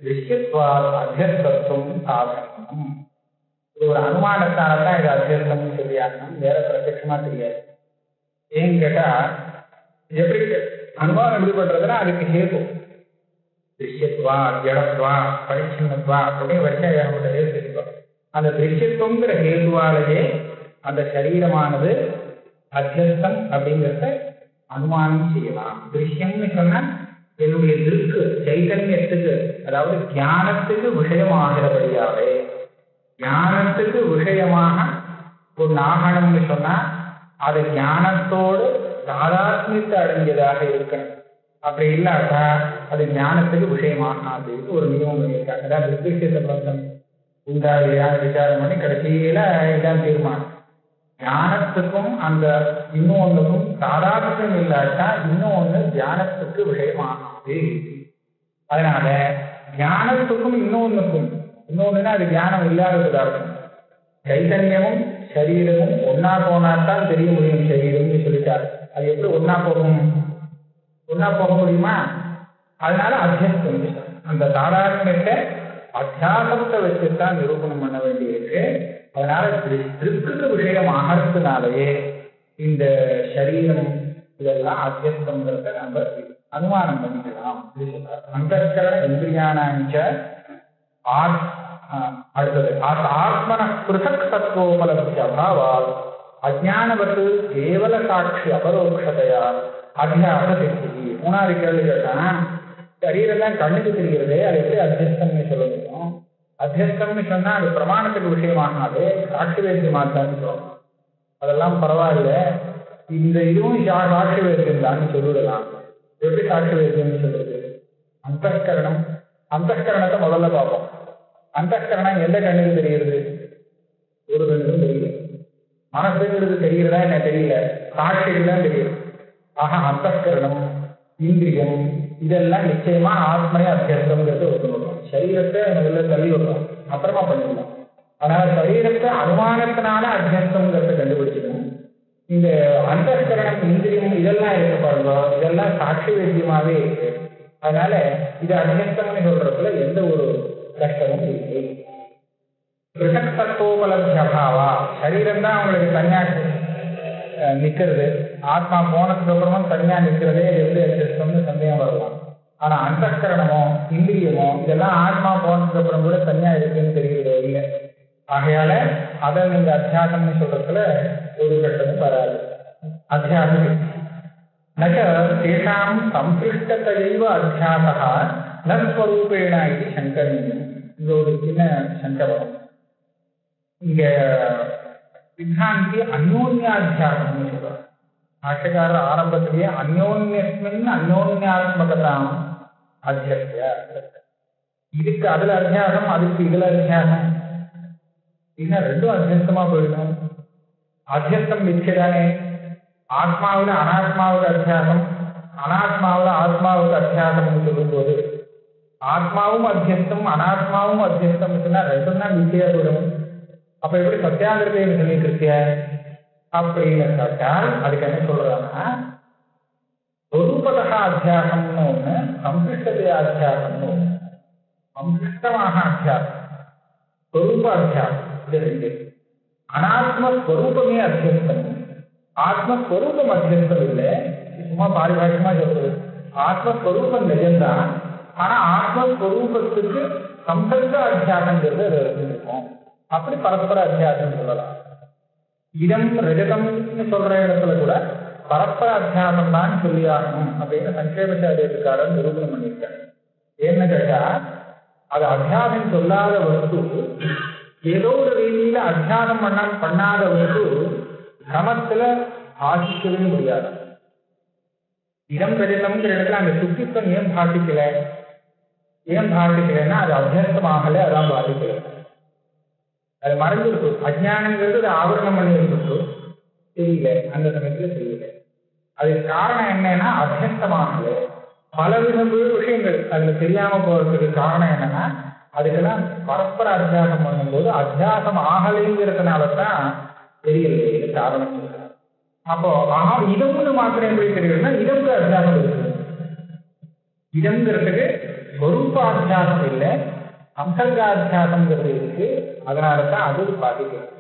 Speaker 2: திருஷ்யத்வா அத்தியஸ்தத்துவம் சாதனம். ஒரு அனுமானத்தால்தான் இது அத்தியஸ்தம்னு சொல்லியாகணும், வேற பிரத்யட்சமா தெரியாது. ஏன்னு கேட்டா எப்படி அனுமானம் எப்படி பண்றதுன்னா அதுக்கு ஹேது திருஷ்யத்வா ஜடத்வா பரிச்சின்னத்வா அப்படின்னு வச்சா ஏகப்பட்ட ஹேது தெரியும். அந்த திருஷ்யத்துவங்கிற ஹேதுவாலேயே அந்த சரீரமானது அத்தியஸ்தம் அப்படிங்கிறத அனுமானம் செய்யலாம். திருஷ்யம்னு சொன்னா என்னுடைய திருக்கு சைத்தன்யத்துக்கு, அதாவது ஞானத்துக்கு விஷயமாகிறபடியாவே, ஞானத்துக்கு விஷயமாக ஒரு நாகனம்னு சொன்னா அது ஞானத்தோடு தாதாத்மியத்தை அடைஞ்சதாக இருக்கணும். அப்படி இல்லாட்டா அது ஞானத்துக்கு விஷயமாகாது. ஒரு நியமம் பண்ணியிருக்காங்க. அதான் நிர்திஷ்ட சம்பந்தம் உண்டாக விசாரம் பண்ணி கடைசியில இதான் தீர்மானம். ஞானத்துக்கும் அந்த இன்னொன்னுக்கும் தாதாத்மியம் இல்லாட்டா இன்னொன்னு தியானத்துக்கு விஷயமாகாது. அதனால ஞானத்துக்கும் இன்னொன்னுன்னா அது தியானம் இல்லாததா இருக்கும். சைத்தன்யமும் சரீரமும் ஒன்னா போனாத்தான் தெரிய முடியும் சரீரம்னு சொல்லிட்டாரு. அது எப்படி ஒன்னா போக முடியுமா? அதனால அத்தியஸ்தம், அந்த தாதாத்மியத்தை அத்தியாசத்தை வச்சுதான் நிரூபணம் பண்ண வேண்டியிருக்கு. அதனால திருக்குக்கு விஷயம் ஆகிறதுனாலேயே இந்த சரீரம் இதெல்லாம் அத்தியஸ்தம்ங்கிறத நம்ம அனுமானம் பண்ணிக்கலாம். அந்தஸ்கரண இந்திரியானாஞ்ச அடுத்தது ஆத்மன பிருதக் சத்வோபலப்தி அபாவாத் அஜானவத்து கேவல சாட்சி அபரோக்ஷதையா அத்தியாச சித்தி. 3வது கேள்வி கேட்டான், சரீரம் தான் கண்ணுக்கு தெரிகிறது, அது எப்படி அத்தியஸ்தம்னு சொல்ல முடியும்? அத்தியஸ்தம்னு சொன்னா அது பிரமாணத்துக்கு விஷயமாகாது, சாட்சி வேத்தியமாத்தான்னு சொல்லணும். அதெல்லாம் பரவாயில்ல, இந்த இதுவும் சாட்சி வேத்தியம் தான் சொல்லிடலாம். எப்படி சாட்சி வேத்தியம்னு சொல்றது? அந்தஸ்கரணத்தை முதல்ல பார்ப்போம். அந்தஸ்கரணம் எந்த கண்ணுக்கு தெரிகிறது? ஒரு கண்ணுக்கும் தெரியல. மனசுங்கிறது தெரிகிறதா என்ன தெரியல, சாட்சிக்கு தான் தெரியுது. ஆக அந்தஸ்கரணம் இந்திரியம் இதெல்லாம் நிச்சயமா ஆத்மனே அத்தியஸ்தம்ங்கிறது ஒத்துணும். சரீரத்தை முதல்ல தள்ளி விடலாம், அப்புறமா பண்ணிடலாம். அதனால சரீரத்தை அனுமானத்தினால அத்தியஸ்தம்ங்கிறத கண்டுபிடிச்சிக்கணும். இந்த அந்தஸ்கரணம் இந்திரியம் இதெல்லாம் இருக்க பாருங்க, இதெல்லாம் சாட்சி வேத்தியமாவே இருக்கு. அதனால இது அத்தியஸ்தம்னு சொல்றதுல எந்த ஒரு கஷ்டமும் இல்லை. பிருதக் தத்துவோபலப்தி அபாவா, சரீரம் தான் அவங்களுக்கு தனியா நிக்கிறது, ஆத்மா போனதுக்கு அப்புறமும் தனியா நிக்கிறதே எப்படி அத்தியஸ்தம்னு சந்தேகம் வரலாம். ஆனா அந்தஸ்கரணமோ இந்திரியமோ இதெல்லாம் ஆத்மா போனதுக்கு அப்புறம் கூட தனியா இருக்குன்னு தெரியுதோ இல்லை. ஆகையால அதை நீங்க அத்தியாசம்னு சொல்றதுல ஒரு கட்டமும் வராது. அத்தியாசம் நக தேஷாம் சம்பிருஷ்டத்தைவ அத்தியாசா நஸ்வரூபேண இது சங்கரீயம். இங்க ஒரு சின்ன சங்கை வரும். இங்க சித்தாந்தி அந்யோன்யாத்தியாசம்னு சொல்றார். பாஷ்யக்காரர் ஆரம்பத்திலேயே அந்யோன்யஸ்மின் அந்யோன்யாத்மகதாம் அத்தியஸ்ய, இதுக்கு அதுல அத்தியாசம், அதுக்கு இதுல அத்தியாசம், இன்னும் ரெண்டும் அத்தியஸ்தமா போயிடும். அத்தியஸ்தம் மிச்சதானே. ஆத்மாவில அனாத்மாவுக்கு அத்தியாசம், அனாத்மாவில ஆத்மாவுக்கு அத்தியாசம்னு சொல்லும் போது ஆத்மாவும் அத்தியஸ்தம் அனாத்மாவும் அத்தியஸ்தம் ரெண்டும் தான் மிச்சையா போயிடும். அப்ப எப்படி சத்தியாகிருத்தைன்னு சொல்லிட்டு இருக்க அப்படின்னு கேட்டால் அதுக்கு என்ன சொல்றாங்கன்னா, சொரூபதா அத்தியாசம்னு ஒண்ணு, சம்பிருஷ்டதைய அத்தியாசம்னு ஒண்ணு. சம்பிருஷ்டமாக அத்தியாசம், சொரூப அத்தியாசம், இது ரெண்டு. அனாத்மஸ்வரூபமே அத்தியஸ்தம், ஆத்மஸ்வரூபம் அத்தியஸ்தம் இல்லை. சும்மா பாரிபாஷமா சொல்றது. ஆத்மஸ்வரூபம் நிஜம்தான், ஆனா ஆத்மஸ்வரூபத்துக்கு சம்பந்த அத்தியாசங்கிறது இருக்கும். அப்படி பரஸ்பர அத்தியாசம் சொல்லலாம். இடம் ரஜதம்னு சொல்ற இடத்துல கூட பரஸ்பர அத்தியாசம் தான் சொல்லியாகணும் அப்படின்னு சங்கேபச்சாரியத்துக்காரர் நிரூபணம் பண்ணியிருக்காங்க. ஏன்னு கேட்டா, அது அத்தியாசம் சொல்லாத வஸ்து, ஏதோ ஒரு ரீதியில அத்தியானம் பண்ணாத வஸ்து கிரமத்துல ஆசிக்கவே முடியாது. இடம் ரஜதம்ங்கிற இடத்துல அந்த சுத்தித்வம் ஏன் பாதிக்கலைன்னா அது அத்தியஸ்தமாகல, அதான் பாதிக்கல. அது மறைஞ்சிருக்கு. அஜ்ஞானங்கிறது அது ஆவரணம் பண்ணி இருந்துட்டு தெரியல, அந்த சமயத்துல தெரியல. அதுக்கு காரணம் என்னன்னா அத்தியஸ்தமாகல. பலவித விஷயங்கள் அதுல தெரியாம போறதுக்கு காரணம் என்னன்னா, அதுக்கெல்லாம் பரஸ்பர அத்தியாசம் பண்ணும்போது அத்தியாசம் ஆகலைங்கிறதுனாலதான் தெரியலையே, இது காரணம் சொல்றாங்க. அப்போ இடம்னு மாத்திரம் எப்படி தெரியுதுன்னா, இடம்ல அத்தியாசம் இருக்கு. இடம்ங்கிறதுக்கு சொரூப அத்தியாசம் இல்லை, சம்சர்காத்தியாசம்ங்கிறது இருக்கு. அதனாலதான் அது பாதிக்கிறது.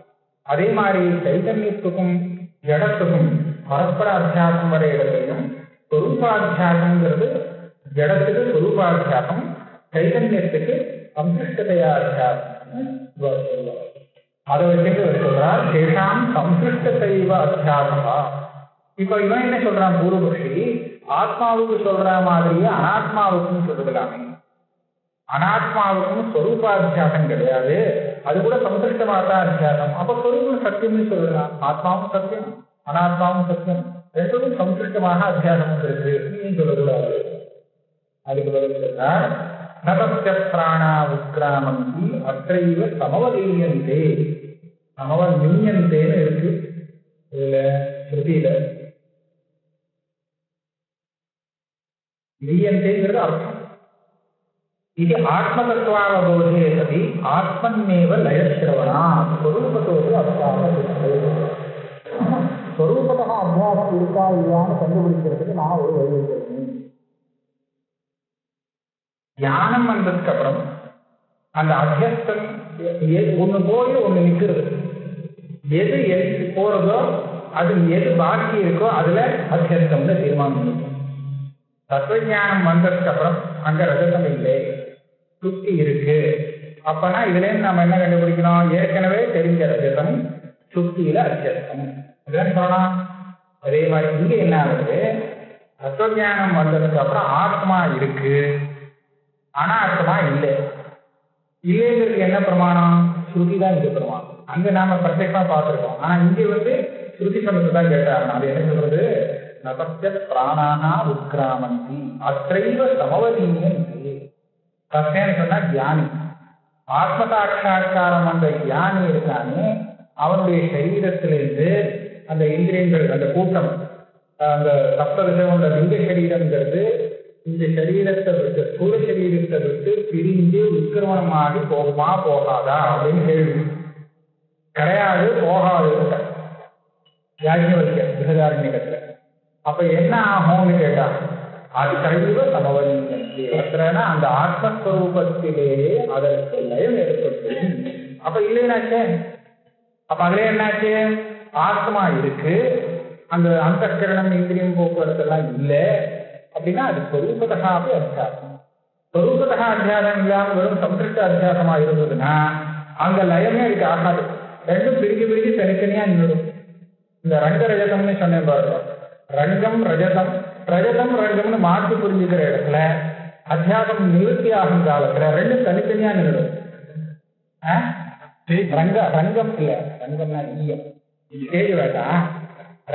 Speaker 2: அதே மாதிரி சைதன்யத்துக்கும் ஜடத்துக்கும் பரஸ்பர அத்தியாசம் வர இடத்தையும் சொரூபாத்தியாசம்ங்கிறது ஜடத்துக்கு சொரூபாத்தியாசம், சைதன்யத்துக்கு சம்பிருஷ்டதையா அத்தியாசம். அதை வச்சுட்டு சொல்றார் சேஷாம் சம்பிருஷ்டதைவ அத்தியாசமா. இப்ப இவன் என்ன சொல்றான் பூர்வபக்ஷி, ஆத்மாவுக்கு சொல்ற மாதிரியே அனாத்மாவுக்கும் சொல்லலாமே. அனாத்மாவுக்கும் ஸ்வரூபாத்தியாசம் கிடையாது, அது கூட சம்பிருஷ்டமாதான் அத்தியாசம். அப்ப ஸ்வரூபம் சத்தியம்னு சொல்லலாம். ஆத்மாவும் சத்தியம் அனாத்மாவும் சத்தியம், ரெண்டும் சம்பிருஷ்டமாக அத்தியாசம் இருக்கு, நீ சொல்லக்கூடாது. அதுக்கு பதில் சொன்னார், நபஸ்ய பிராணா உத்கிராமந்தி அற்றைவ சமவலீயந்தே. சமவலீயந்தேன்னு இருக்கு இதுல ஸ்ருதியில. லீயந்தேங்கிறது அர்த்தம். இது ஆத்மதத்துவாவபோதே சதி ஆத்மன்னேவ லயஸ்ரவணா ஸ்வரூபத்தோடு அத்தியாசம். ஸ்வரூபத்தா அத்தியாசம் இருக்கா இல்லையான்னு கண்டுபிடிக்கிறதுக்கு நான் ஒரு வழி வைக்கிறேன். தியானம் வந்ததுக்கு அப்புறம் அந்த அத்தியஸ்தம் ஒண்ணு போய் ஒண்ணு நிற்கிறது. எது போறதோ அது எது பாக்கி இருக்கோ அதுல அத்தியஸ்தம்னு தீர்மானம் இருக்கும். தத்துவஞானம் வந்ததுக்கு அப்புறம் அங்க ரஜதம் இல்லை, சுத்தி இருக்கு. அப்பனா இதுல நம்ம என்ன கண்டுபிடிக்கணும், ஏற்கனவே தெரிஞ்ச ரஜதம் சுத்தியில அத்தியஸ்தம் இதுன்னு சொல்லலாம். அதே மாதிரி இங்க என்ன ஆகுது, தத்துவஞானம் வந்ததுக்கு அப்புறம் ஆத்மா இருக்கு, அனாத்மா இல்லை. இல்லைங்கிறது என்ன பிரமாணம், ஸ்ருதி தான் இங்க பிரமாணம். அங்க நாம பிரத்யேகமா பார்த்திருக்கோம், ஆனா இங்க ஸ்ருதி சொன்னதுதான் கேட்டாங்க. அது என்ன சொல்றது, நபஸ்ய பிராணானா உத்கிராமந்தி அற்றைவ சமவலீயந்தி. தஸ்யன்னு சொன்னா ஞானி, ஆத்ம சாட்சா்காரம் அந்த ஞானி இருக்கானே, அவனுடைய சரீரத்திலிருந்து அந்த இந்திரியங்கள் அந்த கூட்டம், அந்த சப்தவிஷம் லிங்க சரீரங்கிறது இந்த சரீரத்தை விட்டு ஸ்தூல சரீரத்தை விட்டு பிரிஞ்சு உத்கிரமணமாகி போகுமா போகாதா அப்படின்னு கேள்வி. கிடையாது, போகாது யாஜ்ஞவல்க்ய பிருஹதாரண்யகத்துல. அப்ப என்ன ஆகும்னு கேட்டா, அது கழிவு சமவலீயன்னா அந்த ஆத்மஸ்வரூபத்திலேயே அதற்கு லயம் ஏற்பட்டு. அப்ப இல்லைன்னாச்சே, அப்ப அதுல என்னாச்சு, ஆத்மா இருக்கு, அந்த அந்தக்கரணம் இந்திரியம் போக்குவரத்து எல்லாம் இல்லை அப்படின்னா அது ஸ்வரூபதா அத்தியாசம். ஸ்வரூபதா அத்தியாசம் இல்லாம வெறும் சம்பிருஷ்ட அத்தியாசமா இருந்ததுன்னா அங்க லயமே அதுக்கு ஆகாது. ரெண்டும் பிரிஞ்சு தனித்தனியா நின்றுடும். இந்த ரங்க ரஜதம்னு சொன்னேன் பாருங்க, ரங்கம் ரஜதம், ரஜதம் ரங்கம்னு மாற்றி புரிஞ்சுக்கிற இடத்துல அத்தியாசம் நிவர்த்தி ஆகும் காலத்துல ரெண்டும் தனித்தனியா நின்றுடும். ரங்கம் இல்ல, ரங்கம்னா ஈயம், ஸ்டேஜ் வேண்டாம்.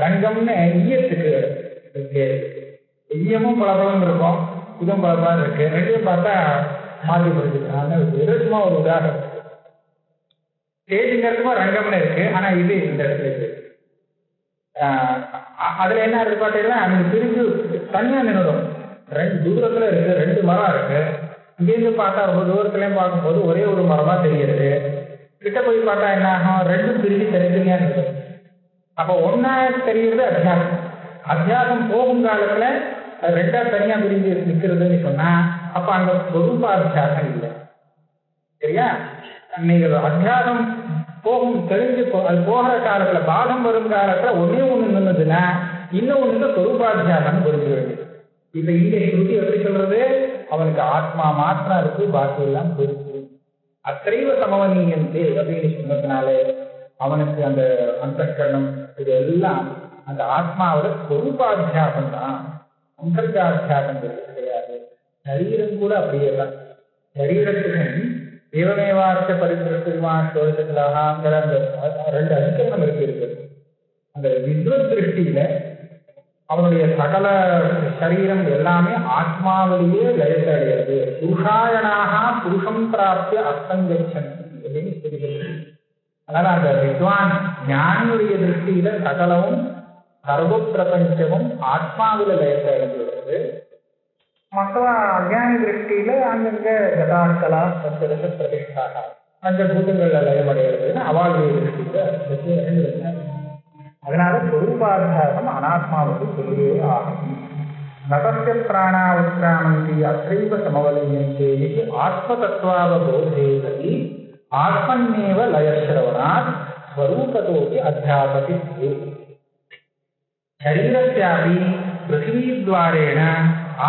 Speaker 2: ரங்கம்னு ஈயத்துக்கு இருக்கு. ஈயமும் பலபலம் இருக்கும், இதுவும் பலபலம் இருக்கு. ரெண்டையும் பார்த்தா மாற்றி கொடுத்துருக்காங்க. சும்மா ஒரு உதாரணம். ஸ்டேஜுங்கிறதுமா ரங்கம்னு இருக்கு, ஆனா இது இந்த இடத்துல இருக்கு. அதுல என்ன இருக்கு பார்த்தீங்கன்னா, அங்க பிரிஞ்சு தனியா நின்றுடும். ரெண்டு தூரத்துல இருக்கு, ரெண்டு மரம் இருக்கு. இங்கேருந்து பார்த்தா ரொம்ப தூரத்துலயும் பார்க்கும்போது ஒரே ஒரு மரமா தெரியுது. கிட்ட போய் பார்த்தா என்ன ஆகும், ரெண்டும் பிரிஞ்சு தனித்தனியா நிற்கும். அப்போ ஒன்னா தெரியுறது அத்தியாசம். அத்தியாசம் போகும் காலத்துல அது ரெண்டா தனியா பிரிஞ்சு நிற்கிறதுன்னு சொன்னா அப்ப அங்க சொரூப அத்தியாசம் இல்லை. சரியா? நீங்க அத்தியாசம் போகும் தெரிஞ்சு அது போகிற காலத்துல பாகம் வரும் காலத்துல ஒன்னே ஒண்ணு நின்றுதுன்னா இன்னும் ஒண்ணு சொரூபாத்தியாசம் புரிஞ்சு வேண்டியது. இப்ப இங்க ஸ்ருதி எப்படி சொல்றது, அவனுக்கு ஆத்மா மாத்திரம் இருக்கு, பாக்கி எல்லாம் பொறுப்பு. அத்தைவ சமவனீயந்தே அப்படின்னு சொன்னதுனாலே அவனுக்கு அந்த அந்தக்கரணம் இது எல்லாம் அந்த ஆத்மாவோட சொரூபாத்தியாசம் தான், அந்தர்காத்தியாசம் கிடையாது. சரீரம் கூட அப்படியே தான். சரீரத்துக்கும் தேவமேவார்த்த பரிசுரத்துவான் சோதலாங்கிற அந்த ரெண்டு அதிகரணம் இருக்கு. அந்த வித்வத் திருஷ்டியில அவனுடைய சகல சரீரம் எல்லாமே ஆத்மாவிலேயே லயத்தை அடைகிறது. புருஷாயனாக புருஷம் பிராப்திய அஸ்தங்கச்சந்தி அப்படின்னு தெரிகிறது. அதனால அந்த வித்வான் ஞானியுடைய திருஷ்டியில சகலமும் சர்வ பிரபஞ்சமும் ஆத்மாவில லயத்தை அடைகிறது. மற்ற அஜானி திருஷ்டியில அங்கங்க ஜதாக்கலா பஞ்சரச பிரதிஷ்டாக அந்த பூதங்கள்ல லயமடைகிறதுன்னு அவாழ்விய திருஷ்டியில. அதனால சொரூபாத்தியாசம் அனாத்மாவுக்கு சொல்லியே ஆகும். நகஸ்ய பிராணா உத்கிராமந்தி அத்ரைவ சமவலீயந்தே ஆத்ம தத்துவாவபோதேதி ஆத்மன்னேவ லயஸ்ரவணாத் ஸ்வரூபதோபி அத்தியாபதி. சரீரஸ்யாபி பிருத்திவித்வாரேன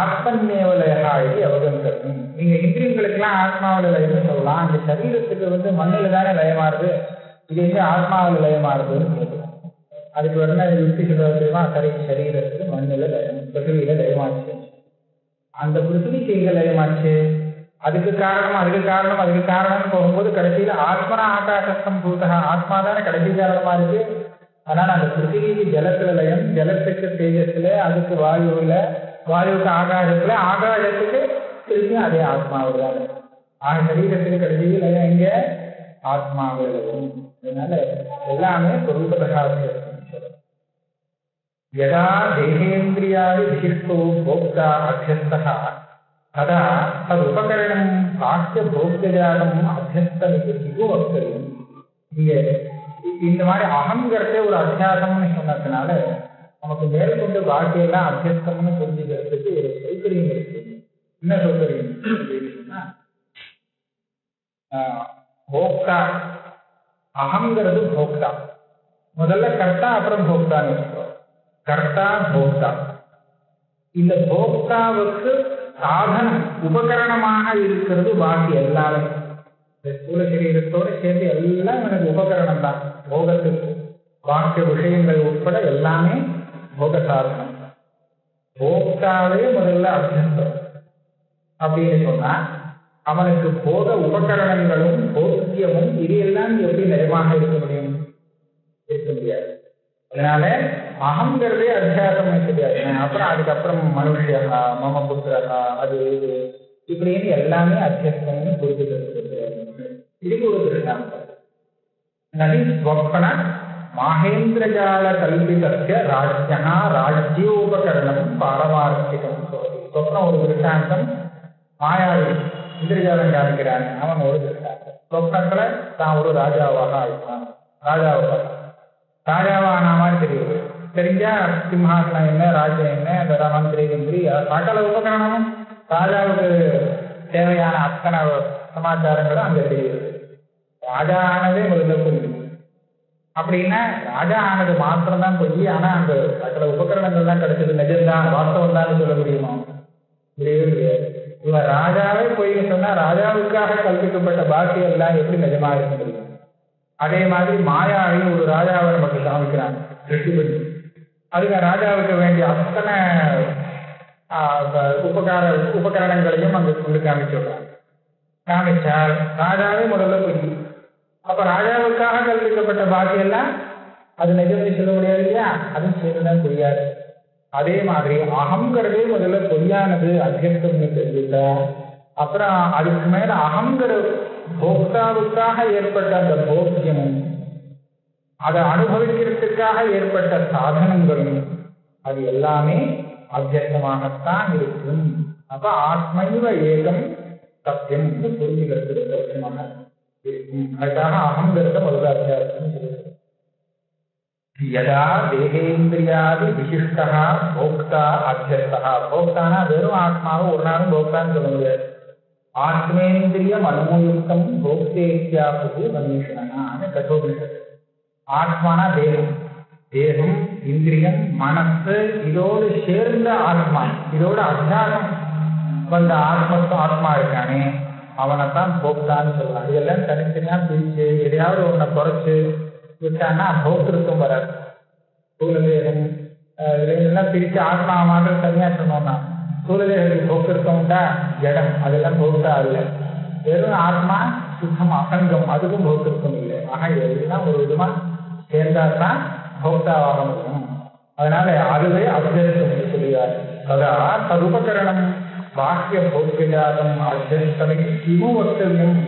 Speaker 2: ஆத்மன்னேவ லயா இது அவகந்தம். நீங்க இந்திரியங்களுக்கெல்லாம் ஆத்மாவில் லயம்னு சொல்லலாம். இந்த சரீரத்துக்கு மண்ணில் தானே லயமாறுது, இது எங்க ஆத்மாவில் லயமாறுதுன்னு கேட்கலாம். அதுக்கு என்ன யுக்தி சொல்றது தெரியுமா? சரீரத்துக்கு மண்ணில லயம், பிருத்திவியில லயமாச்சு. அந்த பிருத்திவிக்கு எங்க லயமாச்சு? அதுக்கு காரணம் போகும்போது கடைசியில ஆத்மனா ஆகாசம் பூதா, ஆத்மா தானே கடைசி காரணமா இருக்கு. அதனால அந்த பிருத்திவிக்கு ஜலத்துல லயம், ஜலத்துக்கு தேஜஸ்ல, அதுக்கு வாயுல, வாயுக்கு ஆகாசத்துல, ஆகாசத்துக்கு திருப்பி அதே ஆத்மாவில் தான். சரீரத்துக்கு கடைசியில் லயம் எங்க? ஆத்மாவில் லயம். அதனால எல்லாமே சொரூபதகாசியம். யதா தேகேந்திரியாதி விசிஷ்டோ போக்தா அத்தியஸ்தः ததா தது உபகரணம் பாக்கிய போக்தஜாதம் அத்தியஸ்தமிக்கு சிகு வக்தரியம். இங்க இந்த மாதிரி அகங்கிறதே ஒரு அத்தியாசம்னு சொன்னதுனால நமக்கு மேற்கொண்டு பாக்கியெல்லாம் அத்தியஸ்தம்னு புரிஞ்சுக்கிறதுக்கு ஒரு சௌகரியம் இருக்கு. என்ன சௌகரியம் அப்படின்னா, போக்தா அகங்கிறது போக்தா. முதல்ல கர்த்தா அப்புறம் போக்தான்னு சொல்றோம். கர்த்தா போக்தா. இந்த போக்தாவுக்கு சாதனம் உபகரணமாக இருக்கிறது பாக்கி எல்லாமே. ஸ்தூல சரீரத்தோட சேர்ந்து எல்லாம் எனக்கு உபகரணம் தான் போகத்துக்கு. பாக்கிய விஷயங்கள் உட்பட எல்லாமே போக சாதனம். போக்தாவே முதல்ல அத்தியஸ்தம் அப்படின்னு சொன்னா அவனுக்கு போக உபகரணங்களும் போக்கியமும் இது எல்லாம் எப்படி நயமாக இருக்க முடியும்? இருக்க முடியாது. அதனால அகங்கிறதே அத்தியாசம் கிடையாது. அப்புறம் அதுக்கப்புறம் மனுஷா, மம புத்திரா, அது இது இப்படின்னு எல்லாமே அத்தியஸ்தம்னு புரிஞ்சுக்கிறது. இதுக்கு ஒரு திருஷ்டாந்தம். நதி ஸ்வப்ன மாஹேந்திரஜால கல்பிதஸ்ய ராஜ்யா ராஜ்யோபகரணம் பாரமார்த்திகம். ஸ்வப்னம் ஒரு திருஷ்டாந்தம். மாயாவி இந்திரஜாலம் காமிக்கிறாங்க, அவன் ஒரு திருஷ்டாந்தம். ஸ்வப்னத்துல தான் ஒரு ராஜாவாக ஆயிட்டான். ராஜாவான மாதிரி தெரியுது. தெரிஞ்சா சிம்ஹாசனம் என்ன, ராஜ்யம் என்ன, அந்த மந்திரி கிந்திரி சகல உபகரணமும் ராஜாவுக்கு தேவையான அத்தனை சமாச்சாரங்களும் அங்க தெரியுது. ராஜா ஆனதே முதல்ல பொய். அப்படின்னா ராஜா ஆனது மாத்திரம்தான் பொய். ஆனா அந்த சகல உபகரணங்கள் தான் கிடைச்சது நிஜம்தான், வாஸ்தவம் தான் சொல்ல முடியுமா? முடியவே முடியாது. இவன் ராஜாவே பொய்ன்னு சொன்னா ராஜாவுக்காக கல்பிக்கப்பட்ட பாக்கியம் எல்லாம் எப்படி நிஜமா இருக்க முடியும்? அதே மாதிரி மாயாவி ஒரு ராஜாவை நமக்கு காமிக்கிறாங்க. அதுக்கு ராஜாவுக்கு வேண்டிய அத்தனை உபகரணங்களையும் அங்க கொண்டு காமிச்சுடுறாங்க. காமிச்சால் ராஜாவே முதல்ல பொய். அப்ப ராஜாவுக்காக கற்பிக்கப்பட்ட பாக்கியெல்லாம் அது நிஜம்னு சொல்ல முடியாது இல்லையா? அதுவும் சேர்ந்துதான் பொய்யாது. அதே மாதிரி அகங்கிறதே முதல்ல பொய்யானது அத்தியஸ்தம்னு தெரிஞ்சுட்டா அப்புறம் அதுக்கு மேல அகங்கிற போக்தாவுக்காக ஏற்பட்ட அந்த போக்கியமும் அதை அனுபவிக்கிறதுக்காக ஏற்பட்ட சாதனங்களும் அது எல்லாமே அத்தியஸ்தமாகத்தான் இருக்கும். அப்ப ஆத்மைவ ஏகம் சத்தியம் புரிஞ்சுக்கிறதுக்கு சத்தியமாக இருக்கும். அதுக்காக அகங்கிறத முதல்ல அத்தியாசம் சொல்லுது. யதா தேகேந்திரியாதி விசிஷ்டா போக்தா அத்தியஸ்தா. போக்தானா வெறும் ஆத்மாவை ஒரு நாளும் போக்தான்னு சொல்ல முடியாது. ஆத்மேந்திரியம் அனுமயுக்தம் போக்தேத்யாபு மனுஷனான கட்டோபிஷத்து. ஆத்மானா தேகம், தேகம் இந்திரியம் மனசு இதோடு சேர்ந்த ஆத்மா, இதோட அத்தியாசம் வந்த ஆத்மா இருக்கானே அவனைத்தான் போக்தான்னு சொல்லலாம். இதெல்லாம் தனித்தனியா பிரிச்சு எதையாவது ஒன்றை குறைச்சு விட்டான்னா போக்திருத்தம் வராது. சூழலேகம் இதெல்லாம் பிரிச்சு ஆத்மா மாத்திரம் தனியா சொன்னோம்னா சூழலேகத்துக்கு போக்திருத்தம்டா ஜடம், அதெல்லாம் போக்தா இல்லை. வெறும் ஆத்மா சுத்தம் அசங்கம், அதுக்கும் போக்திருத்தம் இல்லை. ஆக எல்லாம் ஒரு விதமா சேர்ந்தாதான் போக்தாவாக முடியும். அதனால அதுவே அத்தியஸ்தம் சொல்லியார். கதா ததுபகரணம் பாக்கிய போக்கியாதம் அத்தியஸ்தமை கிமு வக்தவியம்.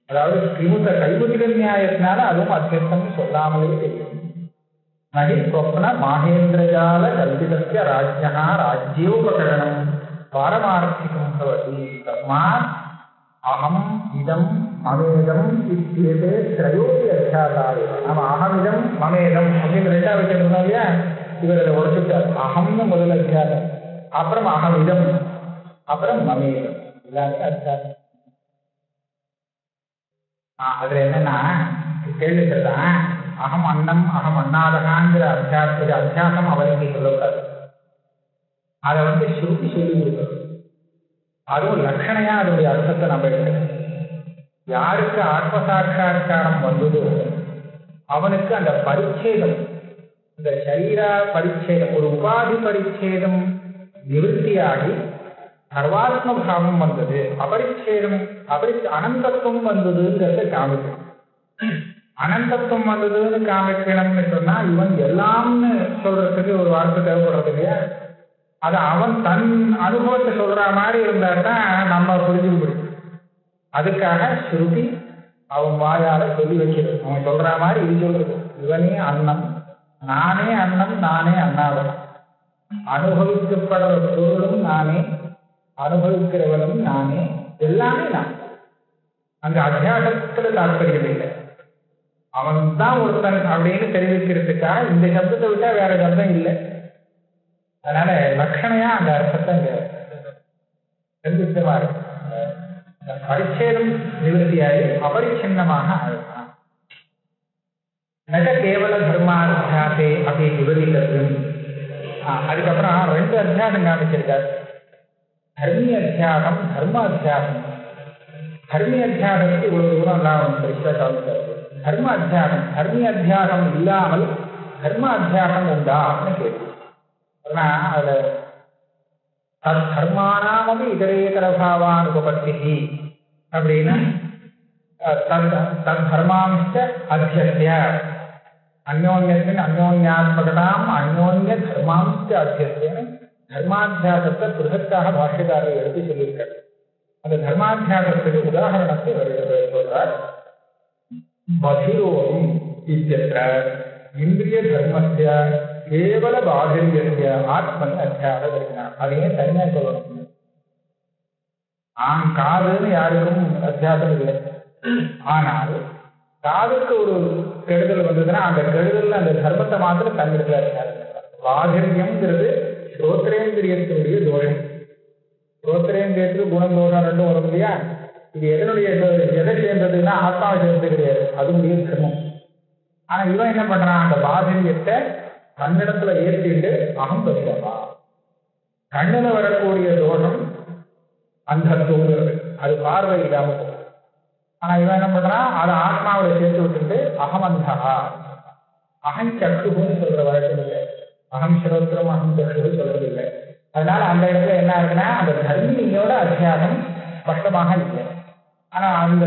Speaker 2: அதாவது கிமுத்த கைமுதிர நியாயத்தினால அதுவும் அத்தியஸ்தம் சொல்லாமலே தெரியும். நகி ஸ்வப்ன மாகேந்திரஜால கல்பிதஸ்ய ராஜ்யா ராஜ்யோபகரணம் பாரமார்த்திகம் பவதி. தஸ்மாத் அகம் இதம் மமேதம் இத்தியதே திரையோபி அத்தியாசாய. நம்ம அகமிதம் மமேதம் அப்படின்னு ரெண்டா வச்சிருந்தோம் இல்லையா? இவரை உடச்சுட்டார். அகம்னு முதல் அத்தியாசம், அப்புறம் அகமிதம், அப்புறம் மமேதம், எல்லாமே அத்தியாசம். அதுல என்னன்னா கேள்விதான், அகம் அன்னம் அகம் அண்ணாதகாங்கிற அத்தியாசம் அவருக்கு சொல்லக்கூடாது. அதை ஸ்ருதி சொல்லி கொடுக்கணும். அதுவும் லட்சணையா அதனுடைய அர்த்தத்தை நம்ம எடுக்கணும். யாருக்கு ஆத்ம சாட்சா்காரம் வந்ததோ அவனுக்கு அந்த பரிச்சேதம், இந்த சரீர பரிச்சேதம், ஒரு உபாதி பரிச்சேதம் நிவர்த்தியாகி சர்வாத்ம பாவம் வந்தது, அபரிச்சேதம் அனந்தத்துவம் வந்ததுங்கிறத காமிக்கணும். அனந்தத்துவம் வந்ததுன்னு காமிக்கணும்னு சொன்னா இவன் எல்லாம்னு சொல்றதுக்கு ஒரு வார்த்தை தேவைப்படுறது இல்லையா? அது அவன் தன் அனுபவத்தை சொல்ற மாதிரி இருந்தாதான் நம்ம புரிஞ்சுக்க முடியும். அதுக்காக ஸ்ருதி அவன் வாயால சொல்லி வைக்கிறது. அவன் சொல்ற மாதிரி இது சொல்றது. இவனே அன்னம், நானே அன்னம், நானே அண்ணாவன், அனுபவிக்கப்படுற பொருளும் நானே, அனுபவிக்கிறவனும் நானே, எல்லாமே நான். அந்த அத்தியாசத்துல தாற்பயம் இல்லை. அவன் தான் ஒருத்தன் அப்படின்னு தெரிவிக்கிறதுக்காக இந்த சப்தத்தை விட்டா வேற சப்தம் இல்லை. அதனால லட்சணையா அந்த அர்த்தத்தை நிர்திஷ்டமா இருக்கு. பரிச்சேதம் நிவர்த்தியாகி அபரிச்சின்னமாக ஆழ்த்தான். நக கேவல தர்மாத்தியாசே அப்படி விவரித்ததும். அதுக்கப்புறம் 2 அத்தியாசம் காமிச்சிருக்காரு. தர்மி அத்தியாசம், தர்ம அத்தியாசம். தர்மி அத்தியாசத்துக்கு இவ்வளவு தூரம் எல்லாம் பெருசா காமிச்சாரு. தர்ம அத்தியாசம், தர்மி அத்தியாசம் இல்லாமல் தர்ம அத்தியாசம் உண்டா அப்படின்னு கேள்வி. அதுல தர்மானாமபி இதரேதரபாவான் உபபத்தி அப்படின்னா தர்மாம்ச அத்தியஸ்ய அந்யோன்யத்தின் அந்யோன்யாத்மகதாம் அந்யோன்ய தர்மாம்ச அத்தியஸ்யன்னு தர்மாத்தியாசத்தை புருஷத்தாக பாஷ்யக்காரர் எடுத்து சொல்லியிருக்காரு. அந்த தர்மாத்தியாசத்துக்கு உதாரணத்தை சொல்றார். பதிரோகம் இத்தியற்ற இந்திரிய தர்மஸ்ய கேவல பாதிரியஸ்ய ஆத்மன் அத்தியாக இருக்கிறார். அதையே தனியா சொல்லணும். காதுன்னு யாருக்கும் அத்தியாசம் இல்லை. ஆனால் காதுக்கு ஒரு கெடுதல் வந்ததுன்னா அந்த கெடுதல் அந்த தர்மத்தை மாத்திரம் தன்னிடத்துல இருக்காரு. பாதிரியம்ங்கிறது ஸ்ரோத்ரேந்திரியத்தினுடைய தோஷம். ஸ்ரோத்ரேந்திரியத்துக்கு குணம் தோஷம் ரெண்டும் வரும் இல்லையா? இது எதை சேர்ந்ததுன்னா ஆத்மாவை சேர்ந்தது கிடையாது, அதுவுடைய தர்மம். ஆனா இவன் என்ன பண்றான், அந்த பாதிரியத்தை கண்ணிடத்துல ஏற்றிட்டு அகம் பெற்றா. கண்ணில வரக்கூடிய தோஷம் அந்த தூங்குறது, அது பார்வை இல்லாம போகும். ஆனா இவன் என்ன பண்றான், அதை ஆத்மாவில சேர்த்து விட்டுட்டு அகமந்தா, அகம் சக்குன்னு சொல்ற வழக்கம் இல்லை. அகம் ஸ்ரோத்திரம் அகம் சக்கு சொல்றது இல்லை. அதனால அந்த இடத்துல என்ன இருக்குன்னா அந்த தர்மியோட அத்தியாசம் ஸ்பஷ்டமாக இல்லை. ஆனா அந்த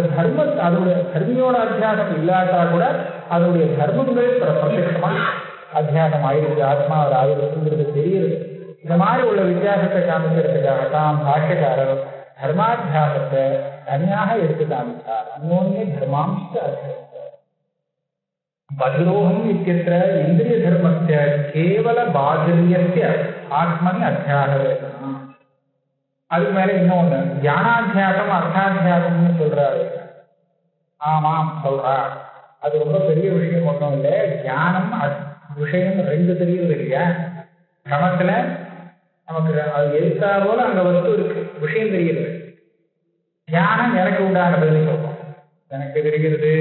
Speaker 2: அதோடைய தர்மியோட அத்தியாசம் இல்லாட்டா கூட அதோடைய தர்மங்கள் பிரத்யட்சமா அத்தியாசம் ஆயிருக்கு, ஆத்மா அவர் ஆயிருக்குங்கிறது தெரியுது. இந்த மாதிரி உள்ள வித்தியாசத்தை காமிக்கிறதுக்காக தான் பாஷ்யக்காரர் தர்மாத்தியாசத்தை தனியாக எடுத்து காமித்தார். அந்யோன்ய தர்மாம்ச அத்தியாசம் பதிரோகம் இத்தியத்திர இந்திரிய தர்மஸ்ய கேவல பாதிரியஸ்ய ஆத்மனி அத்தியாசம். அதுக்கு மேல இன்னொன்னு ஞானாத்தியாசம் அர்த்தாத்தியாசம்னு சொல்றாரு. ஆமாம் சொல்றா, அது ரொம்ப பெரிய விஷயம் ஒன்றும் இல்லை. ஞானம் விஷயம் ரெண்டு தெரியுது இல்லையா? கிரமத்துல நமக்கு அது எழுத்தா போல அங்க வஸ்து இருக்கு, விஷயம் தெரியுது. ஞானம் எனக்கு உண்டானதுன்னு சொல்றோம். எனக்கு தெரிகிறது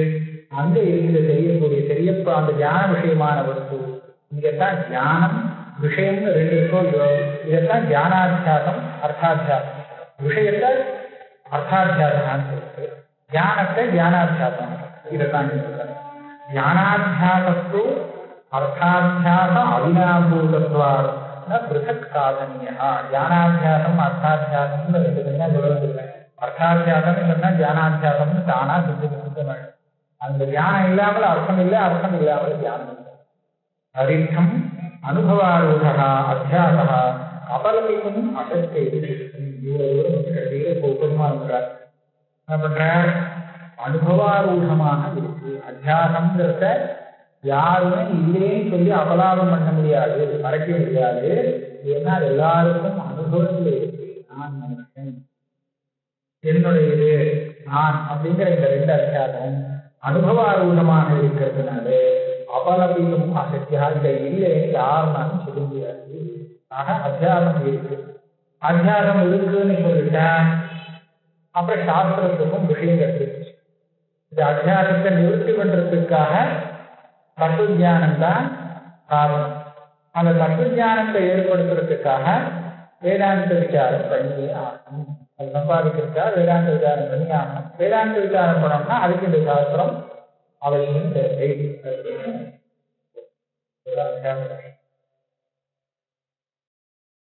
Speaker 2: அங்க இருக்கிற தெரியக்கூடிய தெரியப்ப அந்த ஞான விஷயமான வஸ்து. இங்கத்தான் ஞானம் விஷயம்னு ரெண்டு இருக்கோ. இதெல்லாம் ஞானாத்தியாசம் அர்த்தாத்தியாசம். விஷயத்தை அர்த்தாத்தியாசம் சொல்லிட்டு ஞானத்தை ஞானாத்தியாசம். இதைத்தான் ஞானாத்தியாசத்து அர்த்தாத்தியாச அவினாபூதத்வார் பிருத்தக் சாதனியா. ஞானாத்தியாசம் அர்த்தாத்தியாசம்னு ரெண்டு தனியா சொல்றதில்லை. அர்த்தாத்தியாசம் சொன்னா ஞானாத்தியாசம்னு தானா சித்தம். அந்த ஞானம் இல்லாமல் அர்த்தம் இல்லை, அர்த்தம் இல்லாமல் ஞானம் இல்லை. ஹரித்தம் அனுபவாரூடா அத்தியாசா அபலமிக்கும் அசத்தை உபமா இருக்கிறார். என்ன பண்ற? அனுபவாரூடமாக இருக்கு. அத்தியாசம்ங்கிறத யாருமே இல்லைன்னு சொல்லி அபலாபம் பண்ண முடியாது, மறைக்க முடியாது. ஏன்னா எல்லாருக்கும் அனுபவத்தில் இருக்கு. நான் மனுஷன், என்னுடையது நான் அப்படிங்கிற இந்த ரெண்டு அத்தியாசம் அனுபவாரூடமாக இருக்கிறதுனால அபலபிக்கும் அசத்தியா இந்த இல்லைன்னு யாருனாலும் சொல்ல முடியாது. ஆக அத்தியாசம் இருக்கு. அத்தியாசம் இருக்குன்னு சொல்லிட்டா அப்புறம் சாஸ்திரத்துக்கும் விஷயம் கற்றுச்சு. இந்த அத்தியாசத்தை நிவர்த்தி பண்றதுக்காக தத்துவஞானம் தான் காரணம். அந்த தத்துவஞானத்தை ஏற்படுத்துறதுக்காக வேதாந்த விசாரம் பண்ணி ஆகணும். அது சம்பாதிக்கிறதுக்காக வேதாந்த விசாரம் பண்ணி ஆகணும். வேதாந்த விசாரம் பண்ணோம்னா அதுக்கு இந்த சாஸ்திரம் அவசியம் தேவை.